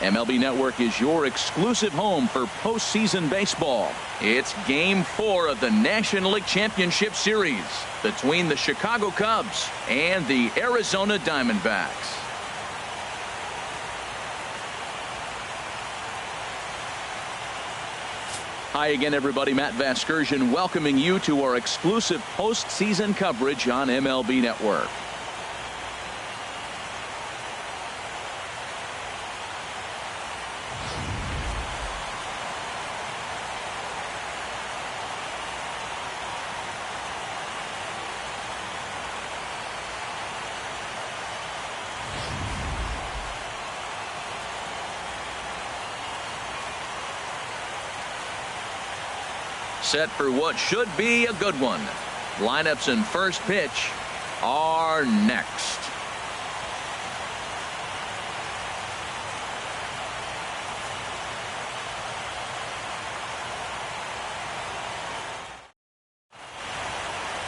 MLB Network is your exclusive home for postseason baseball. It's Game 4 of the National League Championship Series between the Chicago Cubs and the Arizona Diamondbacks. Hi again, everybody. Matt Vasgersian welcoming you to our exclusive postseason coverage on MLB Network. Set for what should be a good one. Lineups and first pitch are next.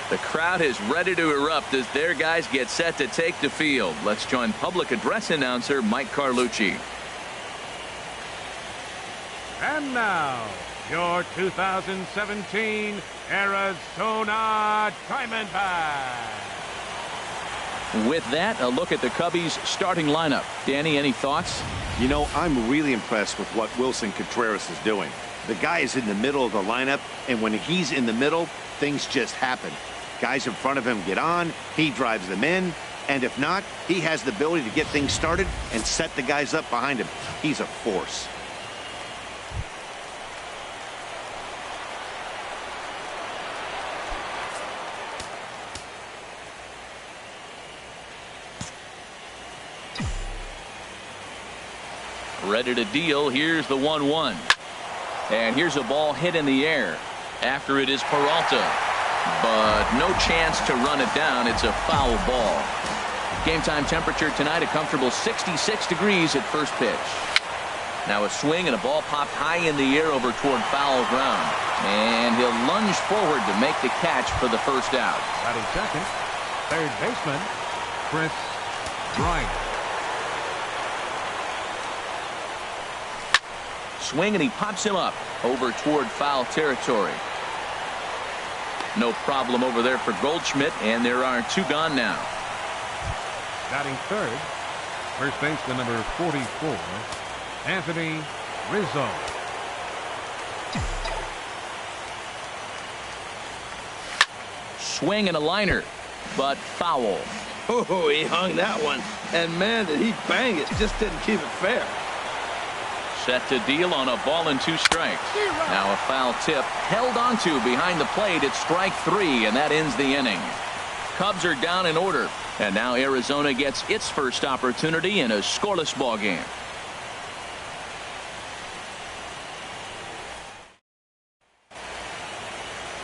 The crowd is ready to erupt as their guys get set to take the field. Let's join public address announcer Mike Carlucci. And now, your 2017 Arizona Diamondbacks. With that, a look at the Cubbies starting lineup. Danny, any thoughts? You know, I'm really impressed with what Wilson Contreras is doing. The guy is in the middle of the lineup, and when he's in the middle, things just happen. Guys in front of him get on, he drives them in, and if not, he has the ability to get things started and set the guys up behind him. He's a force. Ready to deal. Here's the 1-1. And here's a ball hit in the air. After it is Peralta. But no chance to run it down. It's a foul ball. Game time temperature tonight, a comfortable 66 degrees at first pitch. Now a swing and a ball popped high in the air over toward foul ground. And he'll lunge forward to make the catch for the first out. Batting second, third baseman, Chris Bryant. Swing and he pops him up over toward foul territory. No problem over there for Goldschmidt, and there are two gone now. Batting third, first baseman number 44, Anthony Rizzo. Swing and a liner, but foul. Oh, he hung that one, and man, did he bang it. Just didn't keep it fair. Set to deal on a ball and 2 strikes. Now a foul tip held onto behind the plate at strike 3, and that ends the inning. Cubs are down in order, and now Arizona gets its first opportunity in a scoreless ball game.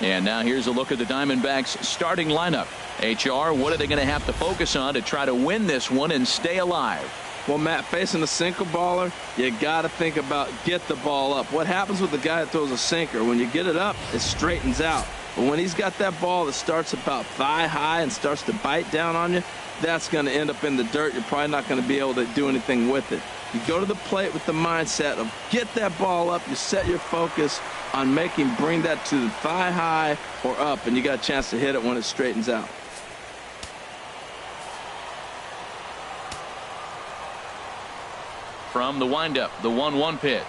And now here's a look at the Diamondbacks starting lineup. HR, what are they going to have to focus on to try to win this one and stay alive? Well, Matt, facing a sinker baller, you got to think about get the ball up. What happens with the guy that throws a sinker? When you get it up, it straightens out. But when he's got that ball that starts about thigh high and starts to bite down on you, that's going to end up in the dirt. You're probably not going to be able to do anything with it. You go to the plate with the mindset of get that ball up. You set your focus on bring that to the thigh high or up, and you got a chance to hit it when it straightens out. From the windup, the 1-1 pitch.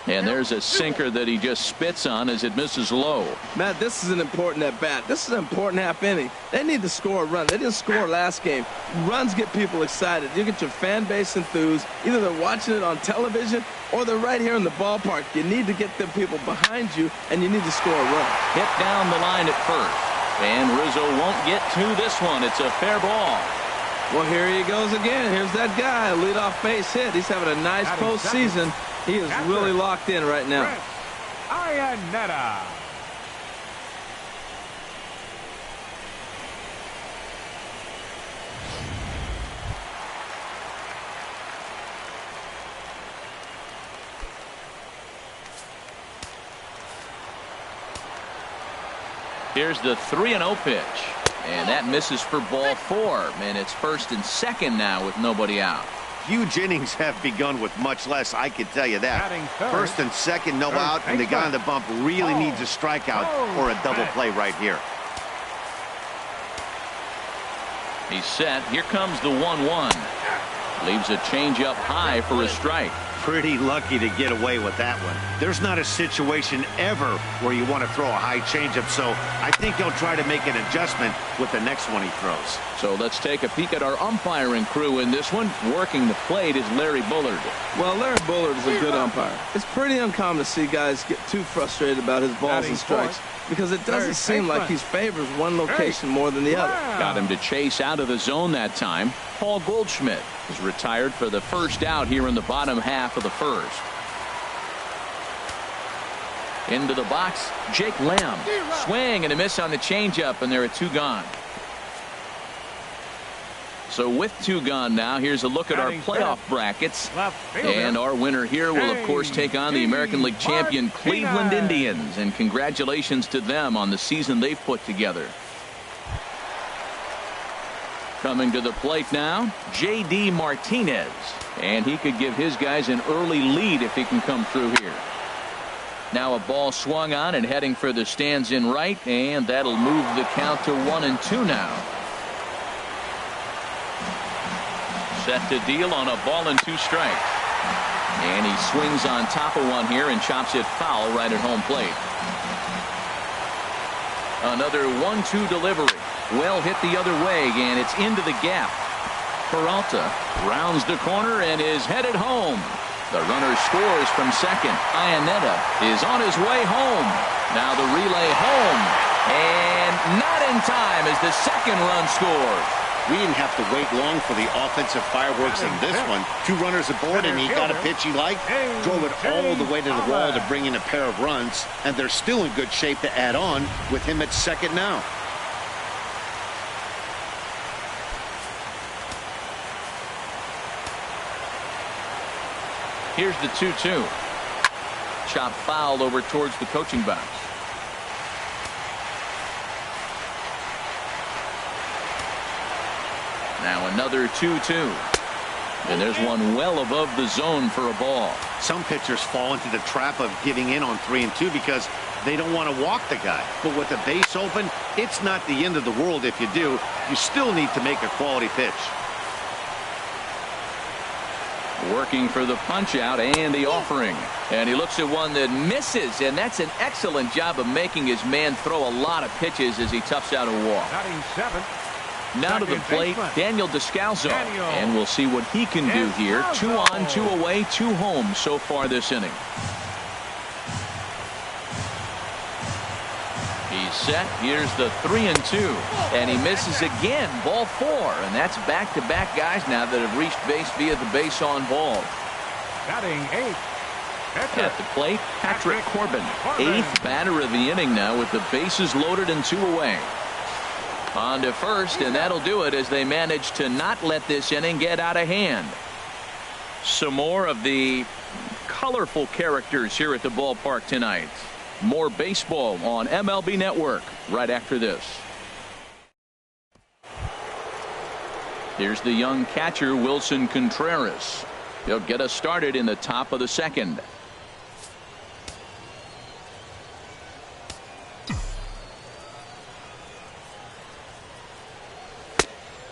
And there's a sinker that he just spits on as it misses low. Matt, this is an important at-bat. This is an important half inning. They need to score a run. They didn't score last game. Runs get people excited. You get your fan base enthused. Either they're watching it on television or they're right here in the ballpark. You need to get them people behind you, and you need to score a run. Hit down the line at first. And Rizzo won't get to this one. It's a fair ball. Well, here he goes again. Here's that guy, leadoff base hit. He's having a nice postseason. He is really locked in right now. Iannetta. Here's the 3-0 pitch. And that misses for ball 4. And it's first and second now with nobody out. huge innings have begun with much less, I can tell you that. First and second, no out, and the guy on the bump really needs a strikeout or a double play right here. He's set. Here comes the 1-1. Leaves a changeup high for a strike. Pretty lucky to get away with that one. There's not a situation ever where you want to throw a high changeup, so I think he'll try to make an adjustment with the next one he throws. So let's take a peek at our umpiring crew in this one. Working the plate is Larry Bullard. Well, Larry Bullard is a good umpire. It's pretty uncommon to see guys get too frustrated about his balls and strikes because it doesn't seem like he favors one location more than the other. Got him to chase out of the zone that time. Paul Goldschmidt is retired for the first out here in the bottom half of the first. Into the box, Jake Lamb. Swing and a miss on the changeup, and there are 2 gone. So with 2 gone now, here's a look at our playoff brackets. And our winner here will, of course, take on the American League champion Cleveland Indians. And congratulations to them on the season they've put together. Coming to the plate now, J.D. Martinez. And he could give his guys an early lead if he can come through here. Now a ball swung on and heading for the stands in right, and that'll move the count to 1-2 now. Set to deal on a ball and 2 strikes. And he swings on top of one here and chops it foul right at home plate. Another 1-2 delivery. Well hit the other way, and it's into the gap. Peralta rounds the corner and is headed home. The runner scores from second. Iannetta is on his way home. Now the relay home. And not in time as the second run scores. We didn't have to wait long for the offensive fireworks in this one. 2 runners aboard, and he got a pitch he liked. Drove it all the way to the wall to bring in a pair of runs, and they're still in good shape to add on with him at second now. Here's the 2-2. Chop foul over towards the coaching box. Now another 2-2. And there's one well above the zone for a ball. Some pitchers fall into the trap of giving in on 3-2 because they don't want to walk the guy. But with the base open, it's not the end of the world if you do. You still need to make a quality pitch. Working for the punch out and the offering. And he looks at one that misses, and that's an excellent job of making his man throw a lot of pitches as he toughs out a walk. Now to the plate, Daniel Descalso. And we'll see what he can do here. 2 on, 2 away, 2 home so far this inning. He's set. Here's the 3-2. And he misses again. Ball 4. And that's back-to-back guys now that have reached base via the base on ball. Batting 8. At the plate, Patrick Corbin. 8th batter of the inning now with the bases loaded and 2 away. On to first, and that'll do it as they manage to not let this inning get out of hand. Some more of the colorful characters here at the ballpark tonight. More baseball on MLB Network right after this. Here's the young catcher, Wilson Contreras. He'll get us started in the top of the second.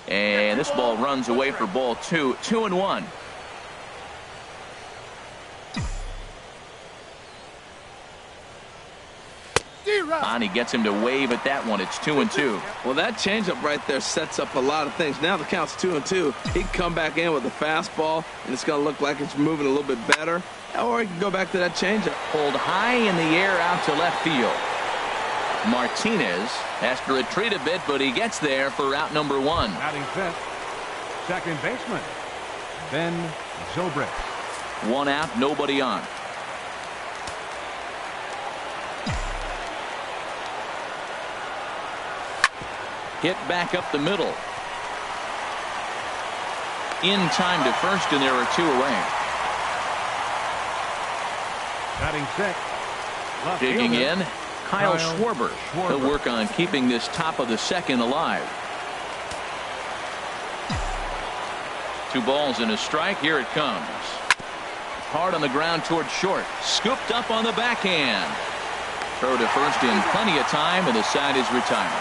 And this ball runs away for ball 2. 2-1. He gets him to wave at that one. It's 2-2. Well, that changeup right there sets up a lot of things. Now the count's 2-2. He can come back in with a fastball, and it's going to look like it's moving a little bit better. Or he can go back to that changeup. Pulled high in the air out to left field. Martinez has to retreat a bit, but he gets there for out number 1. Batting 5th, second baseman, Ben Zobrist. 1 out, nobody on. Hit back up the middle. In time to first, and there are 2 away. Batting 6th, left digging fielder, in, Kyle Schwarber. He'll work on keeping this top of the second alive. 2 balls and a strike. Here it comes. Hard on the ground toward short. Scooped up on the backhand. Throw to first in plenty of time, and the side is retired.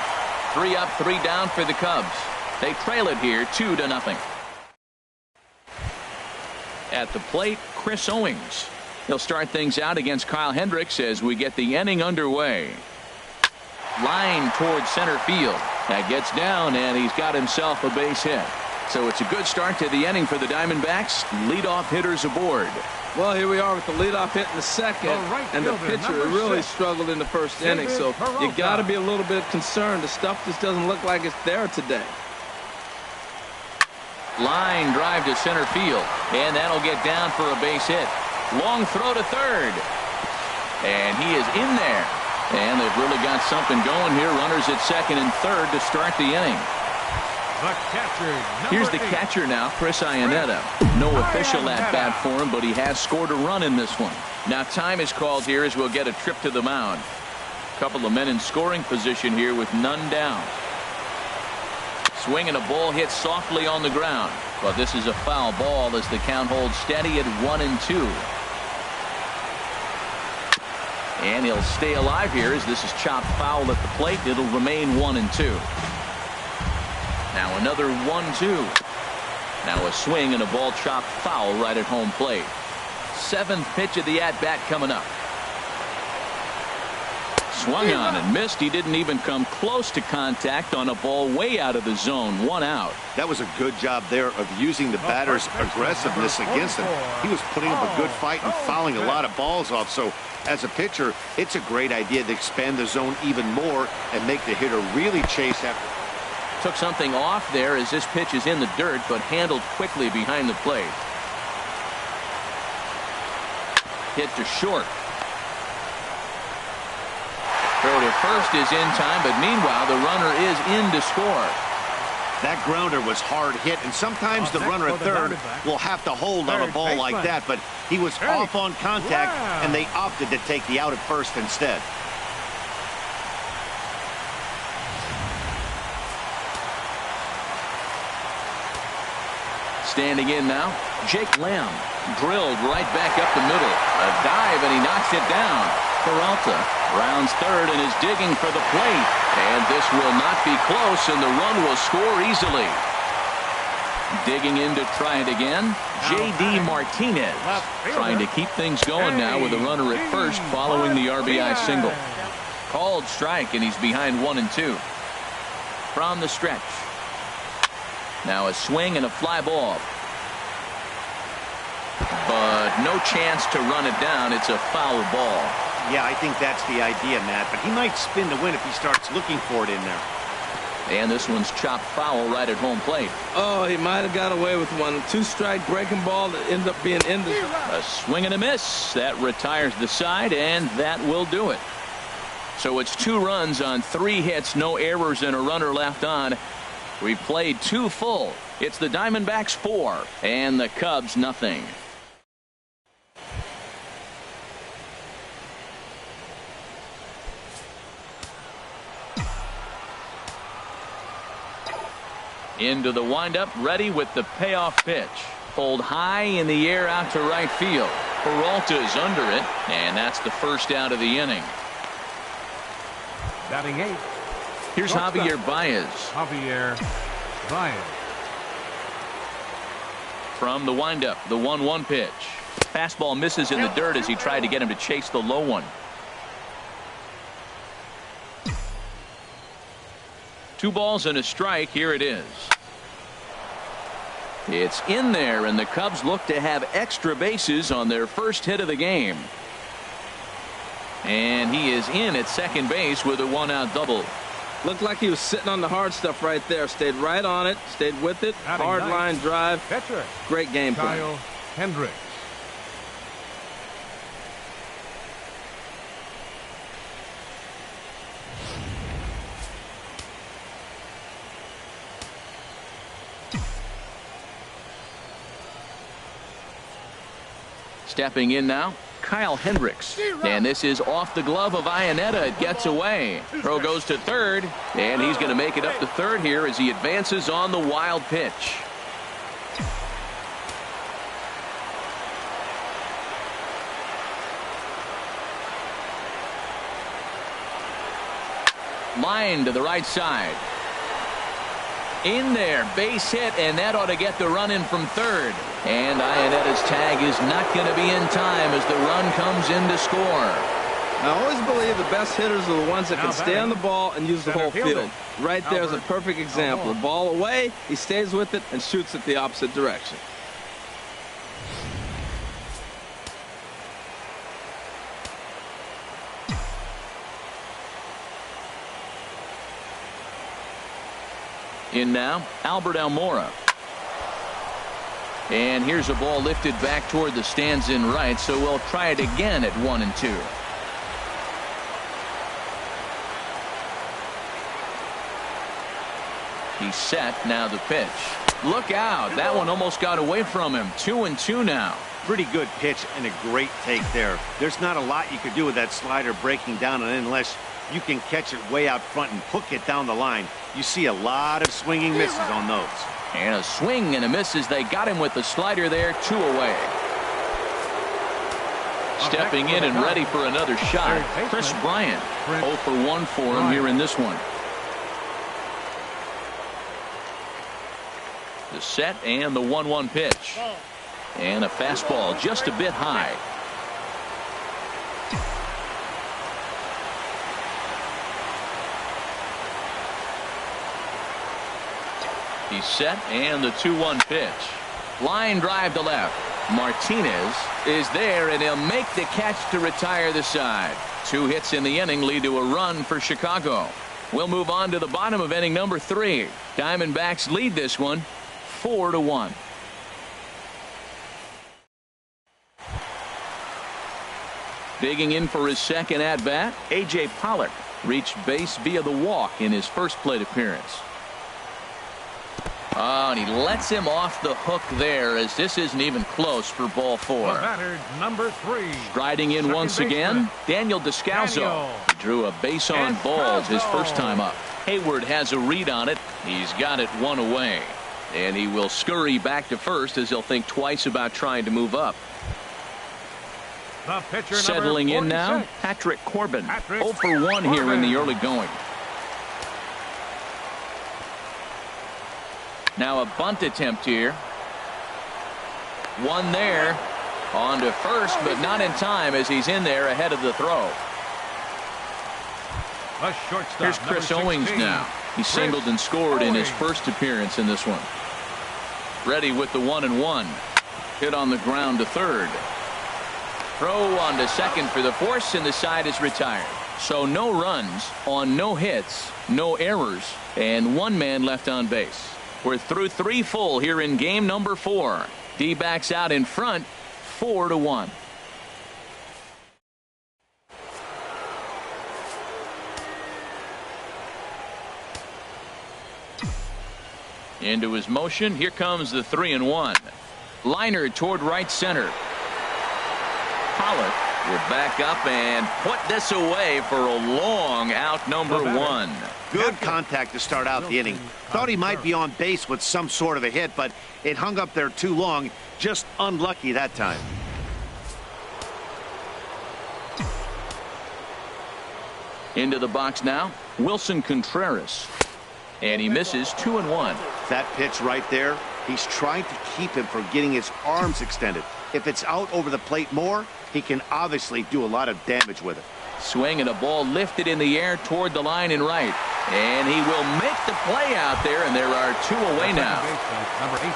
3 up, 3 down for the Cubs. They trail it here 2-0. At the plate, Chris Owings. He'll start things out against Kyle Hendricks as we get the inning underway. Line towards center field. That gets down, and he's got himself a base hit. So it's a good start to the inning for the Diamondbacks. Leadoff hitters aboard. Well, here we are with the leadoff hit in the second, and the pitcher really struggled in the first inning, so you got to be a little bit concerned. The stuff just doesn't look like it's there today. Line drive to center field, and that'll get down for a base hit. Long throw to third, and he is in there. And they've really got something going here. Runners at second and third to start the inning. Here's the catcher now, Chris Iannetta. No official at bat for him, but he has scored a run in this one. Now time is called here as we'll get a trip to the mound. A couple of men in scoring position here with none down. Swing and a ball hit softly on the ground. But this is a foul ball as the count holds steady at 1-2. And he'll stay alive here as this is chopped foul at the plate. It'll remain 1-2. Now another 1-2. Now a swing and a ball chopped foul right at home plate. 7th pitch of the at-bat coming up. Swung on and missed. He didn't even come close to contact on a ball way out of the zone. 1 out. That was a good job there of using the batter's aggressiveness against him. He was putting up a good fight and fouling a lot of balls off. So as a pitcher, it's a great idea to expand the zone even more and make the hitter really chase after. Took something off there as this pitch is in the dirt, but handled quickly behind the plate. Hit to short. Throw to first is in time, but meanwhile the runner is in to score. That grounder was hard hit, and sometimes the runner at third will have to hold on a ball like that, but he was off on contact, and they opted to take the out at first instead. Standing in now, Jake Lamb. Drilled right back up the middle. A dive, and he knocks it down. Peralta rounds third and is digging for the plate. And this will not be close, and the run will score easily. Digging in to try it again, J.D. Martinez. Trying to keep things going now with a runner at first following the RBI single. Called strike, and he's behind 1-2. From the stretch. Now a swing and a fly ball. But no chance to run it down. It's a foul ball. Yeah, I think that's the idea, Matt. But he might spin to win if he starts looking for it in there. And this one's chopped foul right at home plate. Oh, he might have got away with one. 2-strike breaking ball that ended up being in the... A swing and a miss. That retires the side, and that will do it. So it's 2 runs on 3 hits, no errors, and a runner left on. We've played 2 full. It's the Diamondbacks 4 and the Cubs nothing. Into the windup, ready with the payoff pitch. Pulled high in the air out to right field. Peralta is under it, and that's the first out of the inning. Batting 8. Here's Javier Baez. Javier Baez. From the windup, the 1-1 pitch. Fastball misses in the dirt as he tried to get him to chase the low one. 2 balls and a strike. Here it is. It's in there, and the Cubs look to have extra bases on their first hit of the game. And he is in at second base with a 1-out double. Looked like he was sitting on the hard stuff right there. Stayed right on it. Stayed with it. Hard line drive. Great game plan. Kyle Hendricks. Stepping in now, Kyle Hendricks. And this is off the glove of Iannetta. It gets away. Throw goes to third, and he's going to make it up to third here as he advances on the wild pitch. Line to the right side. In there, base hit, and that ought to get the run in from third. And Ionetta's tag is not going to be in time as the run comes in to score. I always believe the best hitters are the ones that can stay on the ball and use the whole field. Right there is a perfect example. The ball away, he stays with it and shoots it the opposite direction. In now, Albert Almora. And here's a ball lifted back toward the stands in right, so we'll try it again at 1-2. He's set, now the pitch. Look out, that one almost got away from him. 2-2 now. Pretty good pitch and a great take there. There's not a lot you could do with that slider breaking down unless you can catch it way out front and hook it down the line. You see a lot of swinging misses on those. And a swing and a miss as they got him with the slider there, 2 away. Stepping in and ready for another shot, Chris Bryant. 0 for 1 for him here in this one. The set and the 1-1 pitch. And a fastball just a bit high. He's set and the 2-1 pitch. Line drive to left. Martinez is there and he'll make the catch to retire the side. 2 hits in the inning lead to a run for Chicago. We'll move on to the bottom of inning number 3. Diamondbacks lead this one 4-1. Digging in for his second at bat, A.J. Pollock reached base via the walk in his first plate appearance. Oh, and he lets him off the hook there as this isn't even close for ball 4. Batter number 3. Striding in once again, Daniel Descalso. He drew a base on balls his first time up. Hayward has a read on it. He's got it 1 away. And he will scurry back to first as he'll think twice about trying to move up. The pitcher settling in now, Patrick Corbin. 0 for 1 here in the early going. Now a bunt attempt here. One there. On to first, but not in time as he's in there ahead of the throw. Here's Chris Owings now. He singled and scored in his first appearance in this one. Ready with the 1-1. Hit on the ground to third. Throw on to second for the force, and the side is retired. So no runs on no hits, no errors, and 1 man left on base. We're through 3 full here in game number 4. D-backs out in front 4-1. Into his motion. Here comes the 3-1. Liner toward right center. Pollock will back up and put this away for a long out number 1. Good contact to start out the inning. Thought he might be on base with some sort of a hit, but it hung up there too long. Just unlucky that time. Into the box now, Wilson Contreras. And he misses 2-1. That pitch right there, he's trying to keep him from getting his arms extended. If it's out over the plate more, he can obviously do a lot of damage with it. Swing and a ball lifted in the air toward the line in right. And he will make the play out there, and there are 2 away now. Number 18,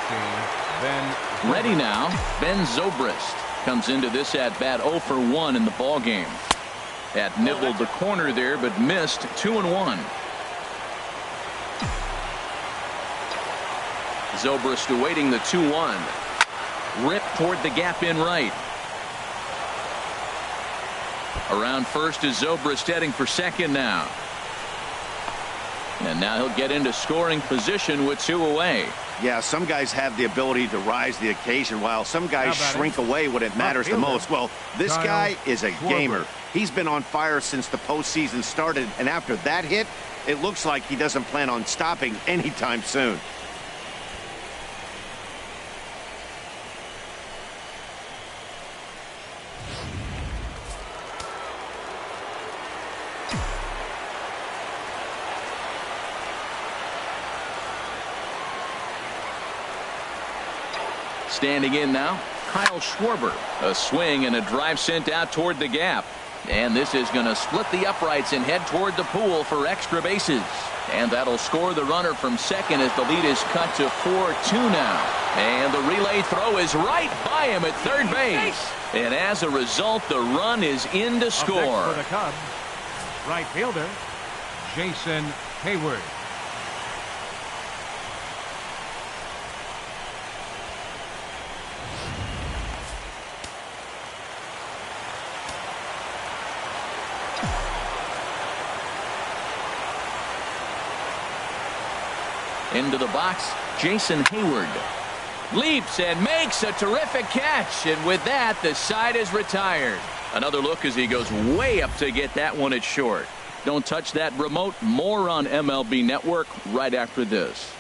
Ben. Ready now, Ben Zobrist comes into this at bat 0 for 1 in the ball game. That nibbled the corner there, but missed 2-1. Zobrist awaiting the 2-1. Rip toward the gap in right. Around first is Zobrist heading for second now. And now he'll get into scoring position with 2 away. Yeah, some guys have the ability to rise to the occasion while some guys shrink away when it matters the most. Well, this guy is a gamer. He's been on fire since the postseason started, and after that hit, it looks like he doesn't plan on stopping anytime soon. Standing in now, Kyle Schwarber. A swing and a drive sent out toward the gap. And this is going to split the uprights and head toward the pool for extra bases. And that'll score the runner from second as the lead is cut to 4-2 now. And the relay throw is right by him at third base. And as a result, the run is in to score. Up next for the Cubs, right fielder, Jason Hayward. Into the box, Jason Hayward. Leaps and makes a terrific catch. And with that, the side is retired. Another look as he goes way up to get that one at short. Don't touch that remote. More on MLB Network right after this.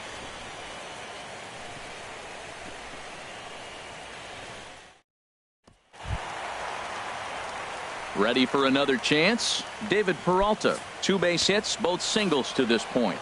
Ready for another chance? David Peralta. 2 base hits, both singles to this point.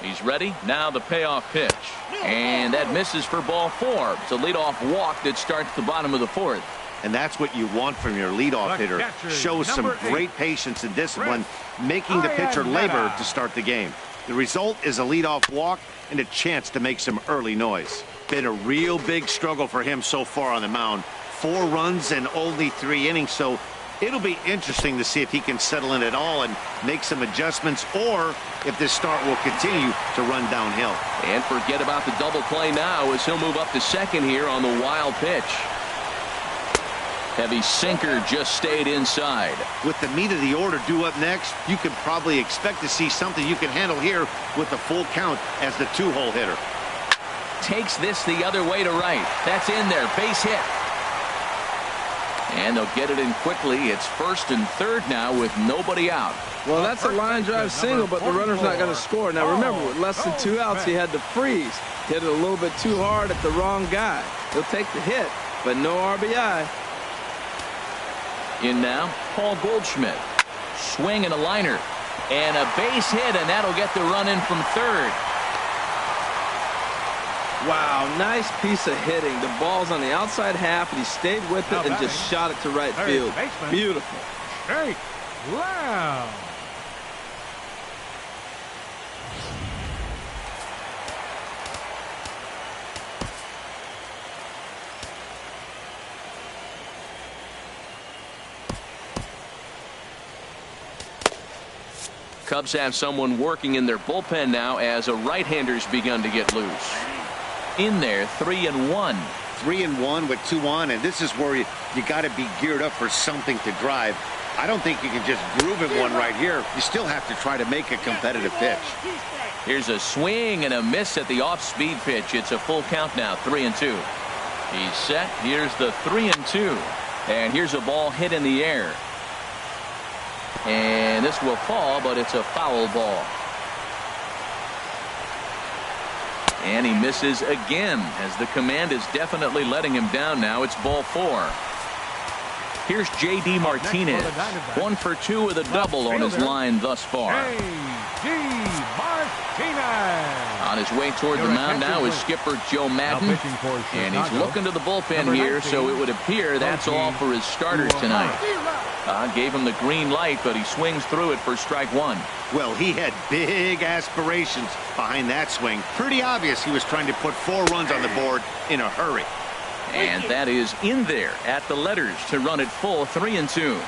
He's ready. Now the payoff pitch. And that misses for ball 4. It's a leadoff walk that starts the bottom of the 4th. And that's what you want from your leadoff hitter. Shows some great patience and discipline, making the pitcher labor to start the game. The result is a leadoff walk and a chance to make some early noise. Been a real big struggle for him so far on the mound. 4 runs and only 3 innings, so it'll be interesting to see if he can settle in at all and make some adjustments, or if this start will continue to run downhill. And forget about the double play now as he'll move up to second here on the wild pitch. Heavy sinker just stayed inside. With the meat of the order due up next, you could probably expect to see something you can handle here with the full count as the 2-hole hitter. Takes this the other way to right. That's in there. Base hit. And they'll get it in quickly. It's first and third now with nobody out. Well, that's a line drive single, but the runner's not going to score. Now, remember, with less than 2 outs, he had to freeze. Hit it a little bit too hard at the wrong guy. He'll take the hit, but no RBI. In now, Paul Goldschmidt. Swing and a liner. And a base hit, and that'll get the run in from third. Wow, nice piece of hitting. The ball's on the outside half, and he stayed with it and just shot it to right field. Beautiful. Jake Lamb. Cubs have someone working in their bullpen now as a right-hander's begun to get loose. In there, 3-1. 3-1 with 2 on, and this is where you got to be geared up for something to drive. I don't think you can just groove in one right here. You still have to try to make a competitive pitch. Here's a swing and a miss at the off-speed pitch. It's a full count now, 3-2. He's set. Here's the 3-2. And here's a ball hit in the air. And this will fall, but it's a foul ball. And he misses again as the command is definitely letting him down now. It's ball 4. Here's J.D. Martinez. 1 for 2 with a double on his line thus far. J.D. Martinez. On his way toward the mound now is skipper Joe Madden. And he's looking to the bullpen here, so it would appear that's all for his starters tonight. Gave him the green light, but he swings through it for strike 1. Well, he had big aspirations behind that swing. Pretty obvious he was trying to put 4 runs on the board in a hurry. And that is in there at the letters to run it full, 3-2.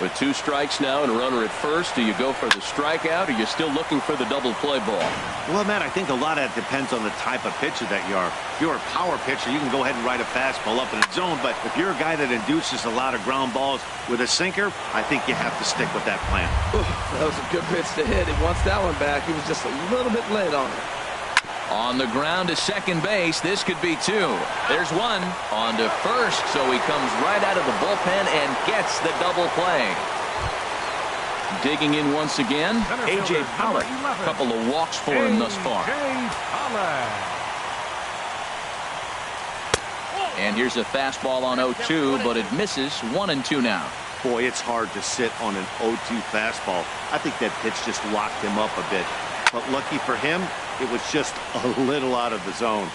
With 2 strikes now and a runner at first, do you go for the strikeout, or are you still looking for the double play ball? Well, Matt, I think a lot of that depends on the type of pitcher that you are. If you're a power pitcher, you can go ahead and ride a fastball up in the zone, but if you're a guy that induces a lot of ground balls with a sinker, I think you have to stick with that plan. That was a good pitch to hit. He wants that one back. He was just a little bit late on it. On the ground to second base. This could be 2. There's 1 on to first, so he comes right out of the bullpen and gets the double play. Digging in once again, A.J. Pollock. A couple of walks for him thus far. And here's a fastball on 0-2, but it misses. 1-2 now. Boy, it's hard to sit on an 0-2 fastball. I think that pitch just locked him up a bit. But lucky for him, It was just a little out of the zone.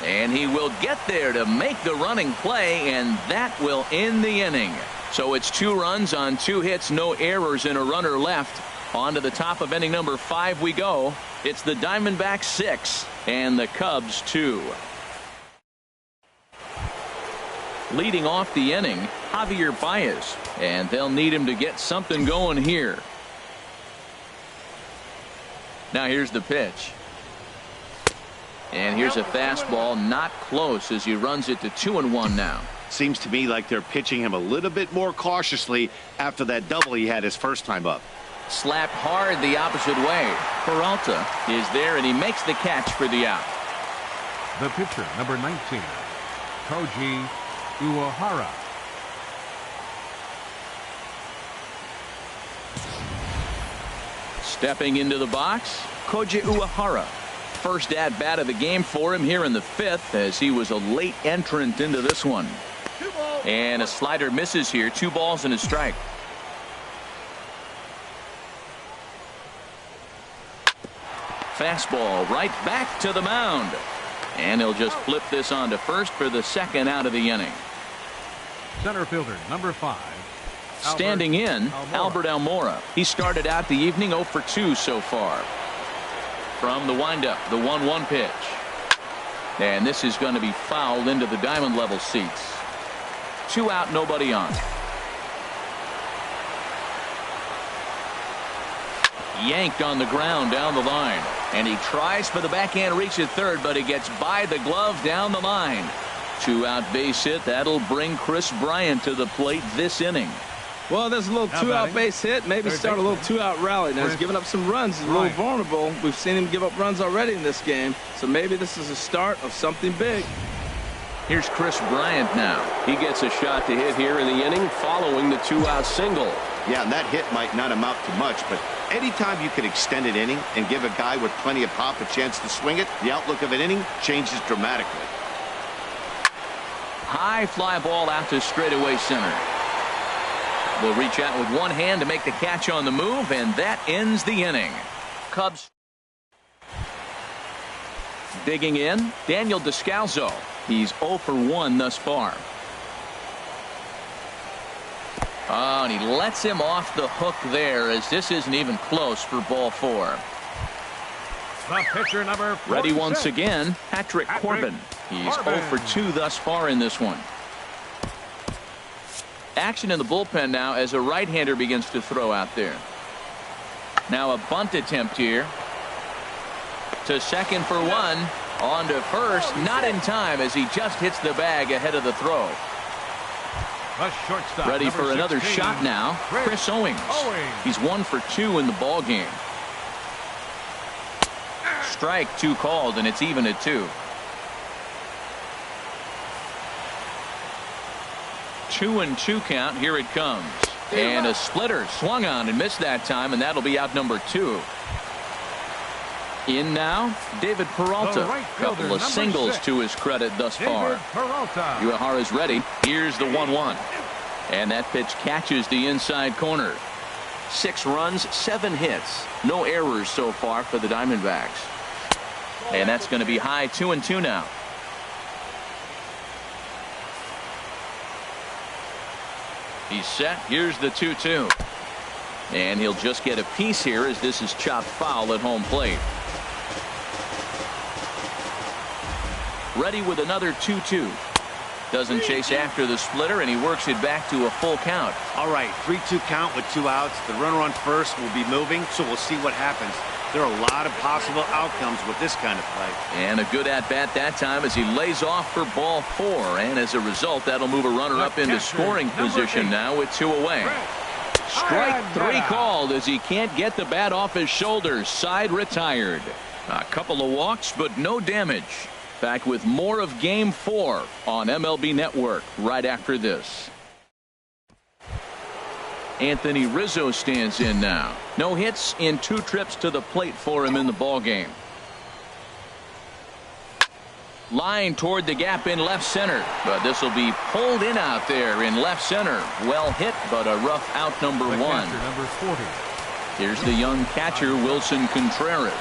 And he will get there to make the running play, and that will end the inning. So it's 2 runs on 2 hits, no errors, and a runner left. On to the top of inning number 5 we go. It's the Diamondbacks 6 and the Cubs 2. Leading off the inning, Javier Baez, and they'll need him to get something going here. Now here's the pitch. And here's a fastball, not close, as he runs it to 2-1 now. Seems to me like they're pitching him a little bit more cautiously after that double he had his first time up. Slapped hard the opposite way. Peralta is there, and he makes the catch for the out. The pitcher, number 19, Koji Uehara. Stepping into the box, Koji Uehara. First at-bat of the game for him here in the 5th, as he was a late entrant into this one. And a slider misses here. 2 balls and a strike. Fastball right back to the mound. And he'll just flip this on to first for the 2nd out of the inning. Center fielder, number 5. Standing in, Albert Almora. He started out the evening 0 for 2 so far. From the windup, the 1-1 pitch. And this is going to be fouled into the diamond level seats. 2 out, nobody on. Yanked on the ground down the line. And he tries for the backhand reach at third, but he gets by the glove down the line. 2 out base hit. That'll bring Chris Bryant to the plate this inning. Well, there's a little 2-out base hit. Maybe start a little 2-out rally. Now, he's giving up some runs. He's a little vulnerable. We've seen him give up runs already in this game. So maybe this is a start of something big. Here's Chris Bryant now. He gets a shot to hit here in the inning following the 2-out single. Yeah, and that hit might not amount to much, but anytime you can extend an inning and give a guy with plenty of pop a chance to swing it, the outlook of an inning changes dramatically. High fly ball out to straightaway center. Will reach out with one hand to make the catch on the move, and that ends the inning. Cubs digging in, Daniel Descalso. He's 0 for 1 thus far. Oh, and he lets him off the hook there, as this isn't even close for ball 4. The pitcher, number 46. Ready once again, Patrick Corbin. He's 0 for 2 thus far in this one. Action in the bullpen now as a right-hander begins to throw out there. Now a bunt attempt here. To second for 1. On to first. Not in time, as he just hits the bag ahead of the throw. The shortstop, ready for another 16, shot now. Chris Owings. He's 1 for 2 in the ball game. Strike 2 called, and it's even at 2. 2-2 count. Here it comes. And a splitter swung on and missed that time, and that'll be out number 2. In now, David Peralta. Couple of singles 6. To his credit thus far. Uehara's ready. Here's the 1-1. And that pitch catches the inside corner. 6 runs, 7 hits. No errors so far for the Diamondbacks. And that's going to be high. 2-2 now. He's set. Here's the 2-2. And he'll just get a piece here, as this is chopped foul at home plate. Ready with another 2-2. Doesn't chase after the splitter, and he works it back to a full count. All right, 3-2 count with 2 outs. The runner on first will be moving, so we'll see what happens. There are a lot of possible outcomes with this kind of play. And a good at-bat that time, as he lays off for ball 4. And as a result, that'll move a runner up into scoring position now with 2 away. Strike 3 called, as he can't get the bat off his shoulders. Side retired. A couple of walks, but no damage. Back with more of Game 4 on MLB Network right after this. Anthony Rizzo stands in now. No hits in 2 trips to the plate for him in the ballgame. Line toward the gap in left center, but this will be pulled in out there in left center. Well hit, but a rough out number 1. Number 40. Here's the young catcher, Wilson Contreras.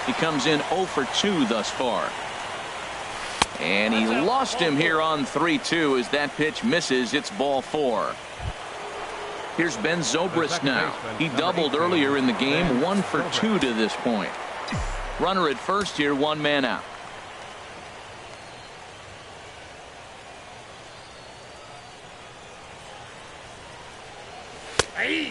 He comes in 0 for 2 thus far. And he lost him here on 3-2 as that pitch misses. It's ball 4. Here's Ben Zobrist now. He doubled earlier in the game, 1 for 2 to this point. Runner at first here, 1 man out.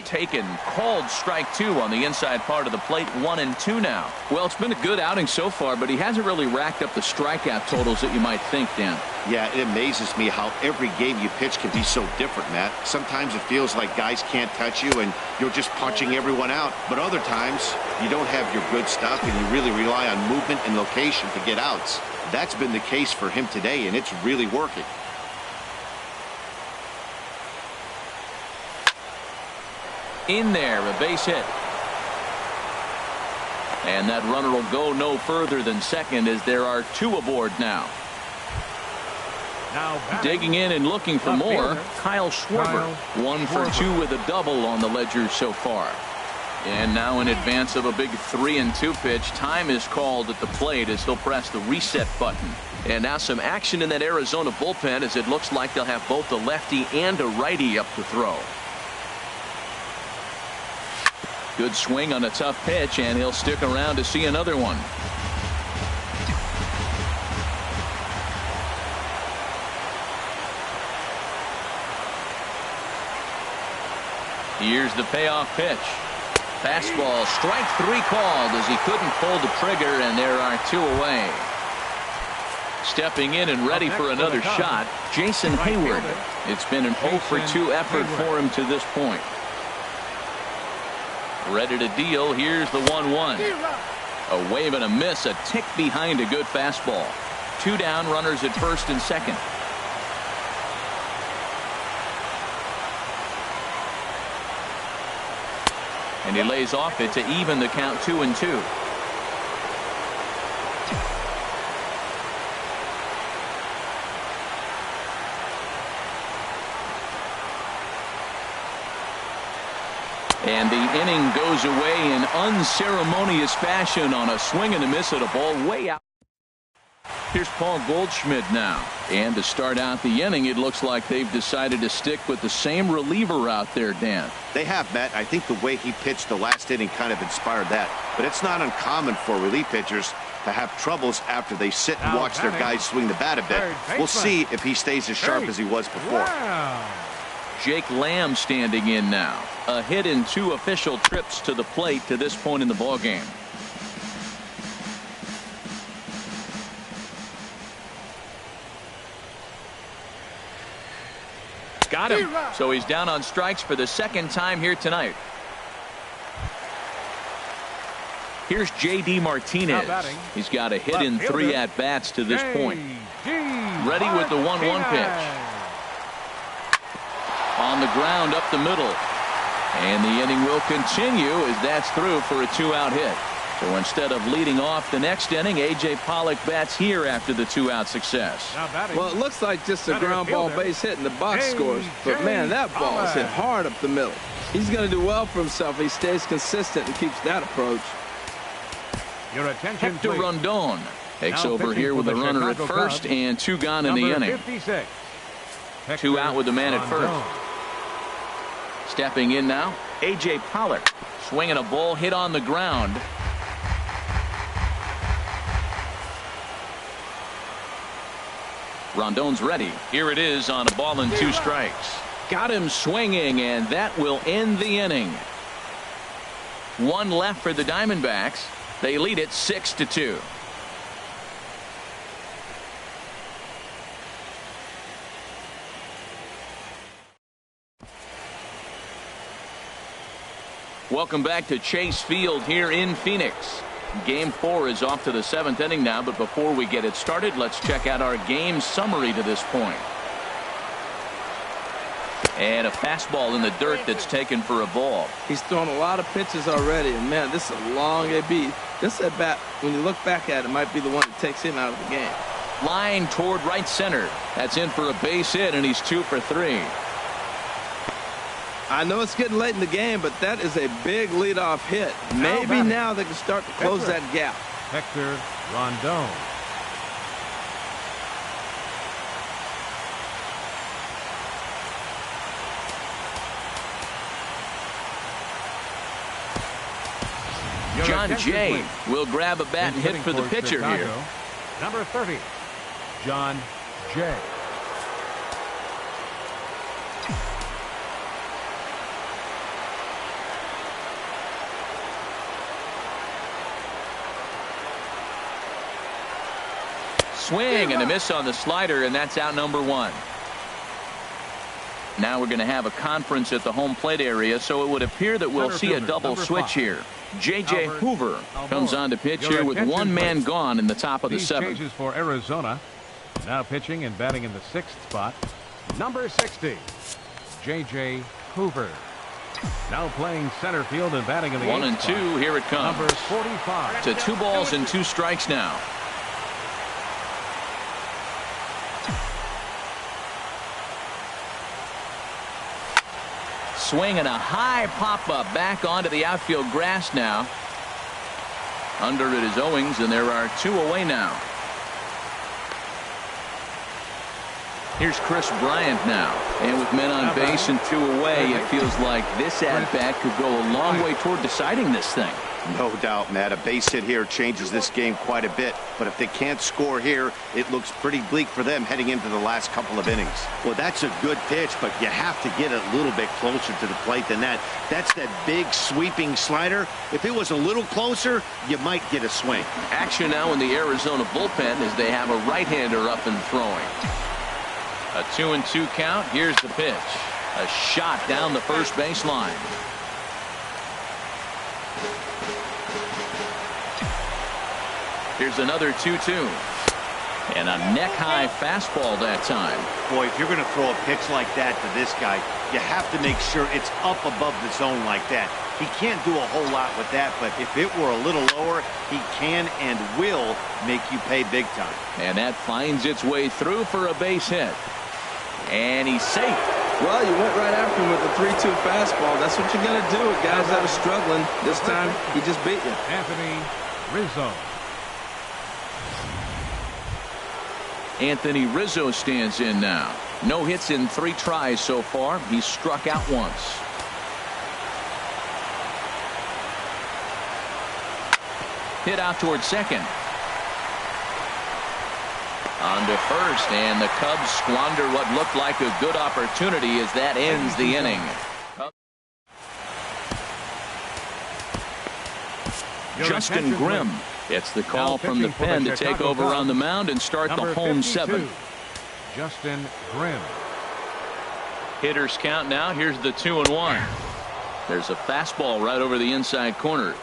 Taken, called strike 2 on the inside part of the plate. 1-2 now. Well, it's been a good outing so far, but he hasn't really racked up the strikeout totals that you might think, Dan. Yeah, it amazes me how every game you pitch can be so different, Matt. Sometimes it feels like guys can't touch you and you're just punching everyone out. But other times you don't have your good stuff and you really rely on movement and location to get outs. That's been the case for him today, and it's really working. In there, a base hit. And that runner will go no further than second as there are 2 aboard now. Digging in and looking for more, Kyle Schwarber. 1 for 2 with a double on the ledger so far. And now in advance of a big 3-2 pitch, time is called at the plate as he'll press the reset button. And now some action in that Arizona bullpen as it looks like they'll have both a lefty and a righty up to throw. Good swing on a tough pitch, and he'll stick around to see another one. Here's the payoff pitch. Fastball, strike 3 called as he couldn't pull the trigger, and there are 2 away. Stepping in and ready for another shot, Jason Hayward. It's been an 0 for 2 effort for him to this point. Ready to deal. Here's the 1-1. A wave and a miss, a tick behind a good fastball. 2 down, runners at first and second. And he lays off it to even the count 2-2. And the inning goes away in unceremonious fashion on a swing and a miss at a ball way out. Here's Paul Goldschmidt now. And to start out the inning, it looks like they've decided to stick with the same reliever out there, Dan. They have, Matt. I think the way he pitched the last inning kind of inspired that. But it's not uncommon for relief pitchers to have troubles after they sit and watch their guys swing the bat a bit. We'll see if he stays as sharp as he was before. Jake Lamb standing in now. A hit in 2 official trips to the plate to this point in the ballgame. Got him. So he's down on strikes for the second time here tonight. Here's J.D. Martinez. He's got a hit in 3 at-bats to this point. Ready with the 1-1 pitch. On the ground up the middle. And the inning will continue as that's through for a 2-out hit. So instead of leading off the next inning, A.J. Pollock bats here after the 2-out success. Well, it looks like just a ground ball base hit in the box scores. But, man, that ball is hit hard up the middle. He's going to do well for himself if he stays consistent and keeps that approach. Your attention, Hector Rondon takes over here with a runner at first and 2 gone in the inning. 2 out with the man at first. Stepping in now, A.J. Pollock. Swinging a ball hit on the ground. Rondon's ready. Here it is on a ball and 2 strikes. Got him swinging, and that will end the inning. 1 left for the Diamondbacks. They lead it 6-2. Welcome back to Chase Field here in Phoenix. Game 4 is off to the 7th inning now, but before we get it started, let's check out our game summary to this point. And a fastball in the dirt that's taken for a ball. He's thrown a lot of pitches already, and man, this is a long AB. This at bat, when you look back at it, might be the one that takes him out of the game. Line toward right center. That's in for a base hit, and he's 2 for 3. I know it's getting late in the game, but that is a big leadoff hit. Maybe now they can start to close that gap. Hector Rondon. John Jay will grab a bat and hit for the pitcher here. Number 30, John Jay. Swing and a miss on the slider, and that's out number 1. Now we're going to have a conference at the home plate area, so it would appear that we'll see a double switch here. J.J. Hoover comes on to pitch here with one man gone in the top of the 7th. Changes for Arizona. Now pitching and batting in the 6th spot, number 60, J.J. Hoover. Now playing center field and batting in the 1 and 2. spot, Here it comes. number 45. To 2 balls and 2 strikes now. Swing and a high pop-up back onto the outfield grass now. Under it is Owings, and there are 2 away now. Here's Chris Bryant now. And with men on base and 2 away, it feels like this at-bat could go a long way toward deciding this thing. No doubt, Matt. A base hit here changes this game quite a bit. But if they can't score here, it looks pretty bleak for them heading into the last couple of innings. Well, that's a good pitch, but you have to get a little bit closer to the plate than that. That's that big sweeping slider. If it was a little closer, you might get a swing. Action now in the Arizona bullpen as they have a right-hander up and throwing. A 2-2 count. Here's the pitch. A shot down the first baseline. Here's another 2-2. And a neck-high fastball that time. Boy, if you're going to throw a pitch like that to this guy, you have to make sure it's up above the zone like that. He can't do a whole lot with that, but if it were a little lower, he can and will make you pay big time. And that finds its way through for a base hit. And he's safe. Well, you went right after him with the 3-2 fastball. That's what you're going to do with guys that are struggling. This time, he just beat you. Anthony Rizzo. Anthony Rizzo stands in now. No hits in 3 tries so far. He's struck out once. Hit out towards second. On to first, and the Cubs squander what looked like a good opportunity as that ends the inning. Justin Grimm gets the call from the pen to take over on the mound and start the home 7th. Justin Grimm. Hitters count now. Here's the 2-1. There's a fastball right over the inside corner.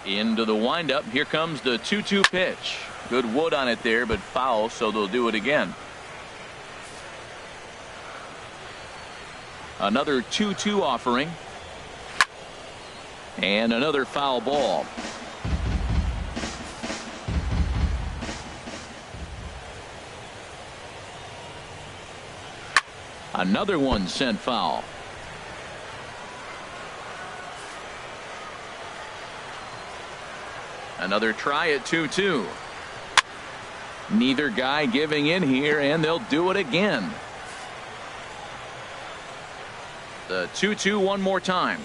Into the windup. Here comes the 2-2 pitch. Good wood on it there, but foul, so they'll do it again. Another 2-2 offering. And another foul ball. Another one sent foul. Another try at 2-2. Neither guy giving in here, and they'll do it again. The 2-2 one more time.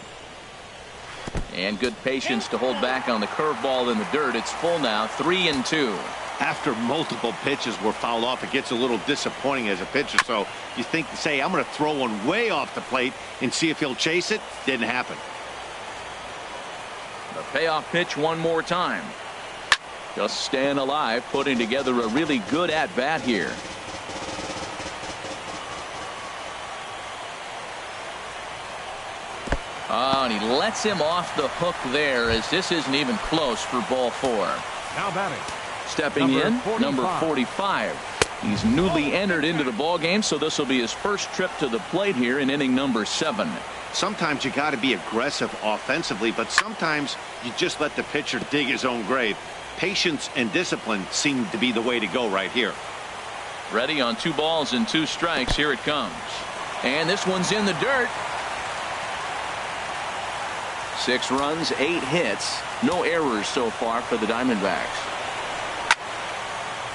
And good patience to hold back on the curveball in the dirt. It's full now, 3-2. After multiple pitches were fouled off, it gets a little disappointing as a pitcher. So you think, say, I'm going to throw one way off the plate and see if he'll chase it. Didn't happen. The payoff pitch one more time. Just staying alive, putting together a really good at-bat here. Oh, and he lets him off the hook there as this isn't even close for ball 4. Now batting. Stepping in, number 45. He's newly entered into the ball game, so this will be his first trip to the plate here in inning number 7. Sometimes you got to be aggressive offensively, but sometimes you just let the pitcher dig his own grave. Patience and discipline seem to be the way to go right here. Ready on 2 balls and 2 strikes. Here it comes. And this one's in the dirt. 6 runs, 8 hits. No errors so far for the Diamondbacks.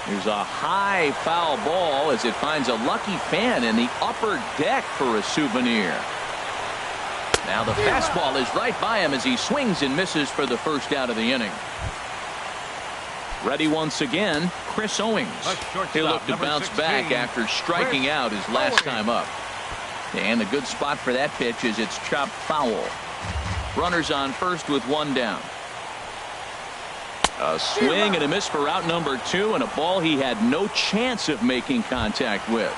Here's a high foul ball as it finds a lucky fan in the upper deck for a souvenir. Now the fastball is right by him as he swings and misses for the first out of the inning. Ready once again, Chris Owings. He'll look to bounce back after striking out his last time up. And the good spot for that pitch is it's chopped foul. Runners on first with 1 down. A swing and a miss for out number 2, and a ball he had no chance of making contact with.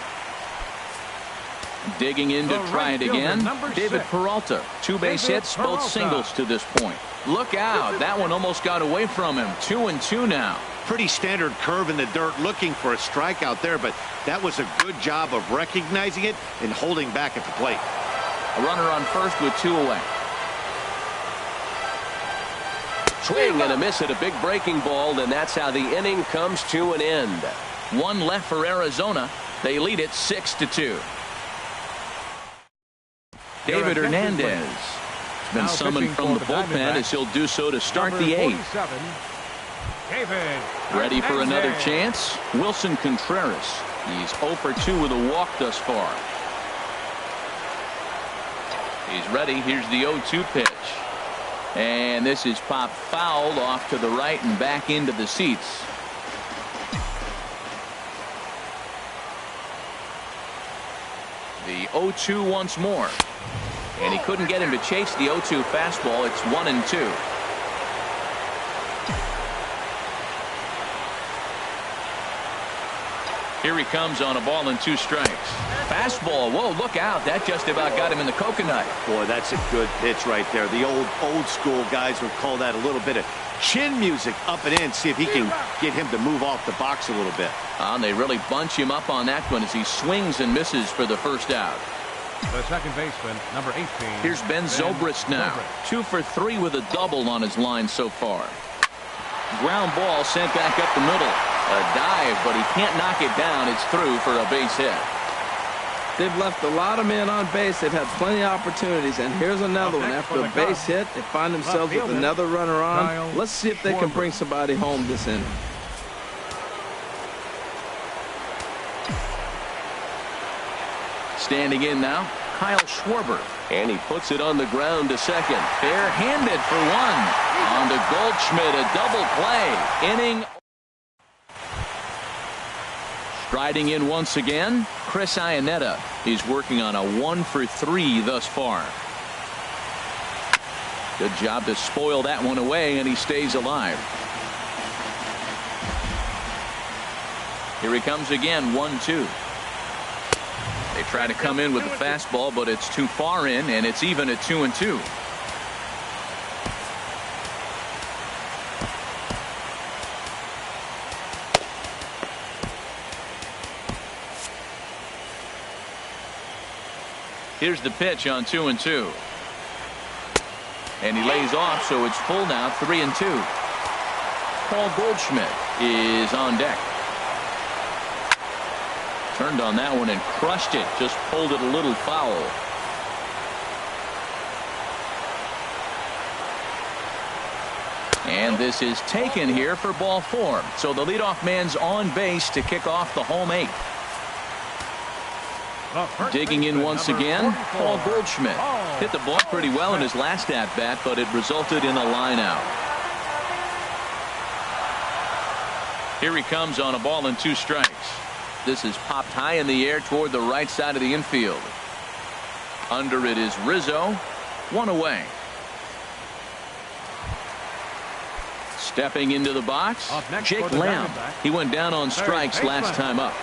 Digging in to try it again, David Peralta. 2 base hits, both singles to this point. Look out, that one almost got away from him. 2-2 now. Pretty standard curve in the dirt, looking for a strikeout there, but that was a good job of recognizing it and holding back at the plate. A runner on first with 2 away. Swing and a miss at a big breaking ball, and that's how the inning comes to an end. 1 left for Arizona. They lead it 6-2. David Hernandez has been summoned from the bullpen as he'll do so to start the 8th. Ready for another chance. Wilson Contreras. He's 0 for 2 with a walk thus far. He's ready. Here's the 0-2 pitch. And this is popped foul off to the right and back into the seats. The 0-2 once more. And he couldn't get him to chase the 0-2 fastball. It's 1-2. Here he comes on a ball and 2 strikes. Fastball. Whoa, look out. That just about got him in the coconut. Boy, that's a good pitch right there. The old school guys would call that a little bit of chin music up and in. See if he can get him to move off the box a little bit. And they really bunch him up on that one as he swings and misses for the first out. The second baseman, number 18. Here's Ben Zobrist now. 2 for 3 with a double on his line so far. Ground ball sent back up the middle. A dive, but he can't knock it down. It's through for a base hit. They've left a lot of men on base. They've had plenty of opportunities, and here's another one. After a base hit, they find themselves with another runner on. Let's see if they can bring somebody home this inning. Standing in now, Kyle Schwarber. And he puts it on the ground to second. Bare-handed for 1. On to Goldschmidt, a double play. Inning. Striding in once again, Chris Iannetta. He's working on a 1 for 3 thus far. Good job to spoil that one away, and he stays alive. Here he comes again, 1-2. They try to come in with the fastball, but it's too far in, and it's even at 2-2. Here's the pitch on 2-2. And he lays off, so it's full now, 3-2. Paul Goldschmidt is on deck. Turned on that one and crushed it. Just pulled it a little foul. And this is taken here for ball 4. So the leadoff man's on base to kick off the home 8th. Digging in once again, Paul Goldschmidt. Hit the ball pretty well in his last at-bat, but it resulted in a line out. Here he comes on a ball and 2 strikes. This is popped high in the air toward the right side of the infield. Under it is Rizzo. 1 away. Stepping into the box, Jake Lamb. He went down on strikes last time up.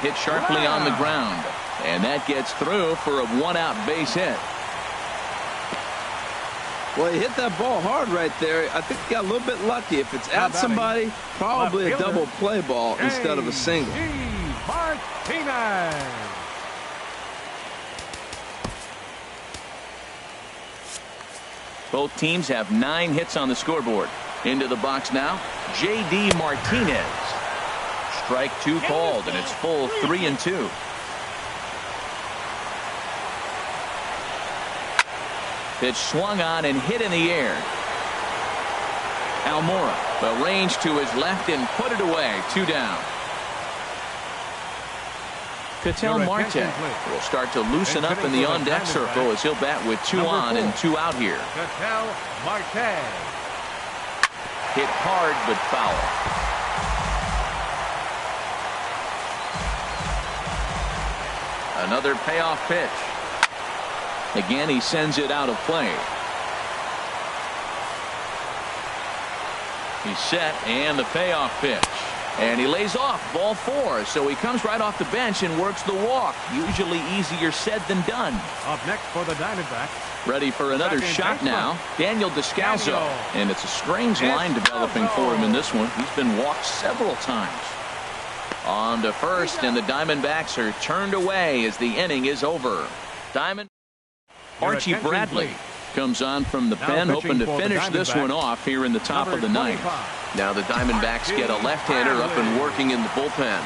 Hit sharply on the ground, and that gets through for a 1-out base hit. Well, he hit that ball hard right there. I think he got a little bit lucky. If it's at somebody, probably a double play ball instead of a single. Both teams have 9 hits on the scoreboard. Into the box now, J.D. Martinez. Strike 2 called, and it's full 3-2. Pitch swung on and hit in the air. Almora, the range to his left and put it away. 2 down. Ketel Marte will start to loosen up in the on-deck circle as he'll bat with 2 on and 2 out here. Ketel Marte. Hit hard but foul. Another payoff pitch. Again, he sends it out of play. He's set, and the payoff pitch. And he lays off, ball 4. So he comes right off the bench and works the walk. Usually easier said than done. Up next for the Diamondbacks. Ready for another shot now. Daniel Descalso. And it's a strange line developing for him in this one. He's been walked several times. On to first, and the Diamondbacks are turned away as the inning is over. Archie Bradley comes on from the pen, hoping to finish this one off here in the top of the ninth. Now the Diamondbacks get a left-hander up and working in the bullpen.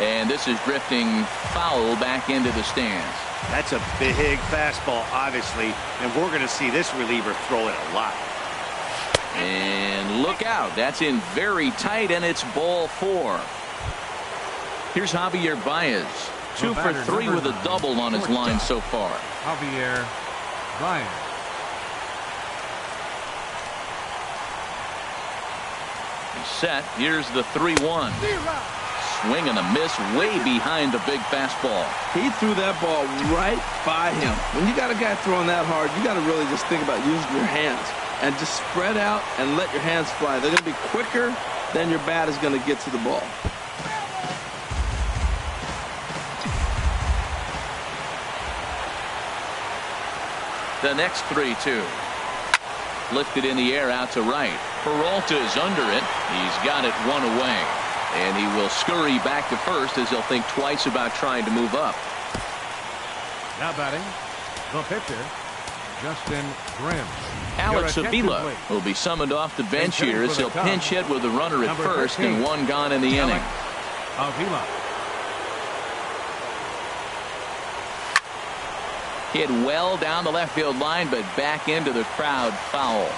And this is drifting foul back into the stands. That's a big fastball, obviously, and we're going to see this reliever throw it a lot. And look out, that's in very tight, and it's ball 4. Here's Javier Baez. 2 for 3 with a double on his line so far. Javier Baez. He's set. Here's the 3-1. Swing and a miss way behind the big fastball. He threw that ball right by him. When you got a guy throwing that hard, you got to really just think about using your hands and just spread out and let your hands fly. They're going to be quicker than your bat is going to get to the ball. The next 3-2. Lifted in the air out to right. Peralta is under it. He's got it 1 away. And he will scurry back to first as he'll think twice about trying to move up. Now batting, the pitcher, Justin Grimm. Alex Avila will be summoned off the bench here as he'll pinch hit with a runner at first and 1 gone in the inning. Avila. Hit well down the left field line, but back into the crowd, foul.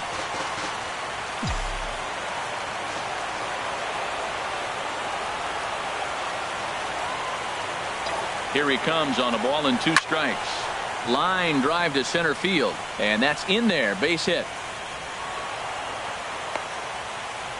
Here he comes on a ball and 2 strikes. Line drive to center field, and that's in there, base hit.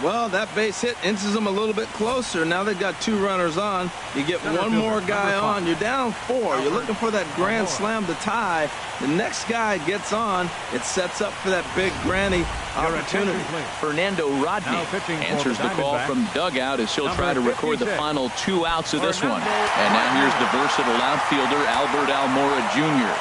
Well, that base hit inches them a little bit closer. Now they've got 2 runners on. You get one more guy on. You're down 4. You're looking for that grand slam to tie. The next guy gets on. It sets up for that big granny opportunity. Fernando Rodney answers the call from dugout as he'll try to record the final 2 outs of this one. And now here's the versatile outfielder Albert Almora Jr.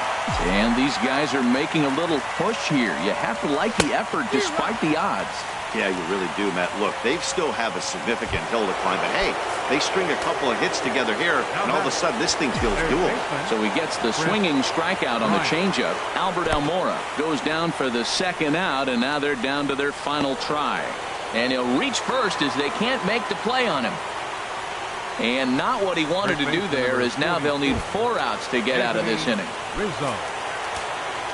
And these guys are making a little push here. You have to like the effort despite the odds. Yeah, you really do, Matt. Look, they still have a significant hill to climb, but hey, they string a couple of hits together here, and all of a sudden this thing feels doable. So he gets the swinging strikeout on the changeup. Albert Almora goes down for the 2nd out, and now they're down to their final try. And he'll reach first as they can't make the play on him. And not what he wanted to do there, as now they'll need 4 outs to get out of this inning.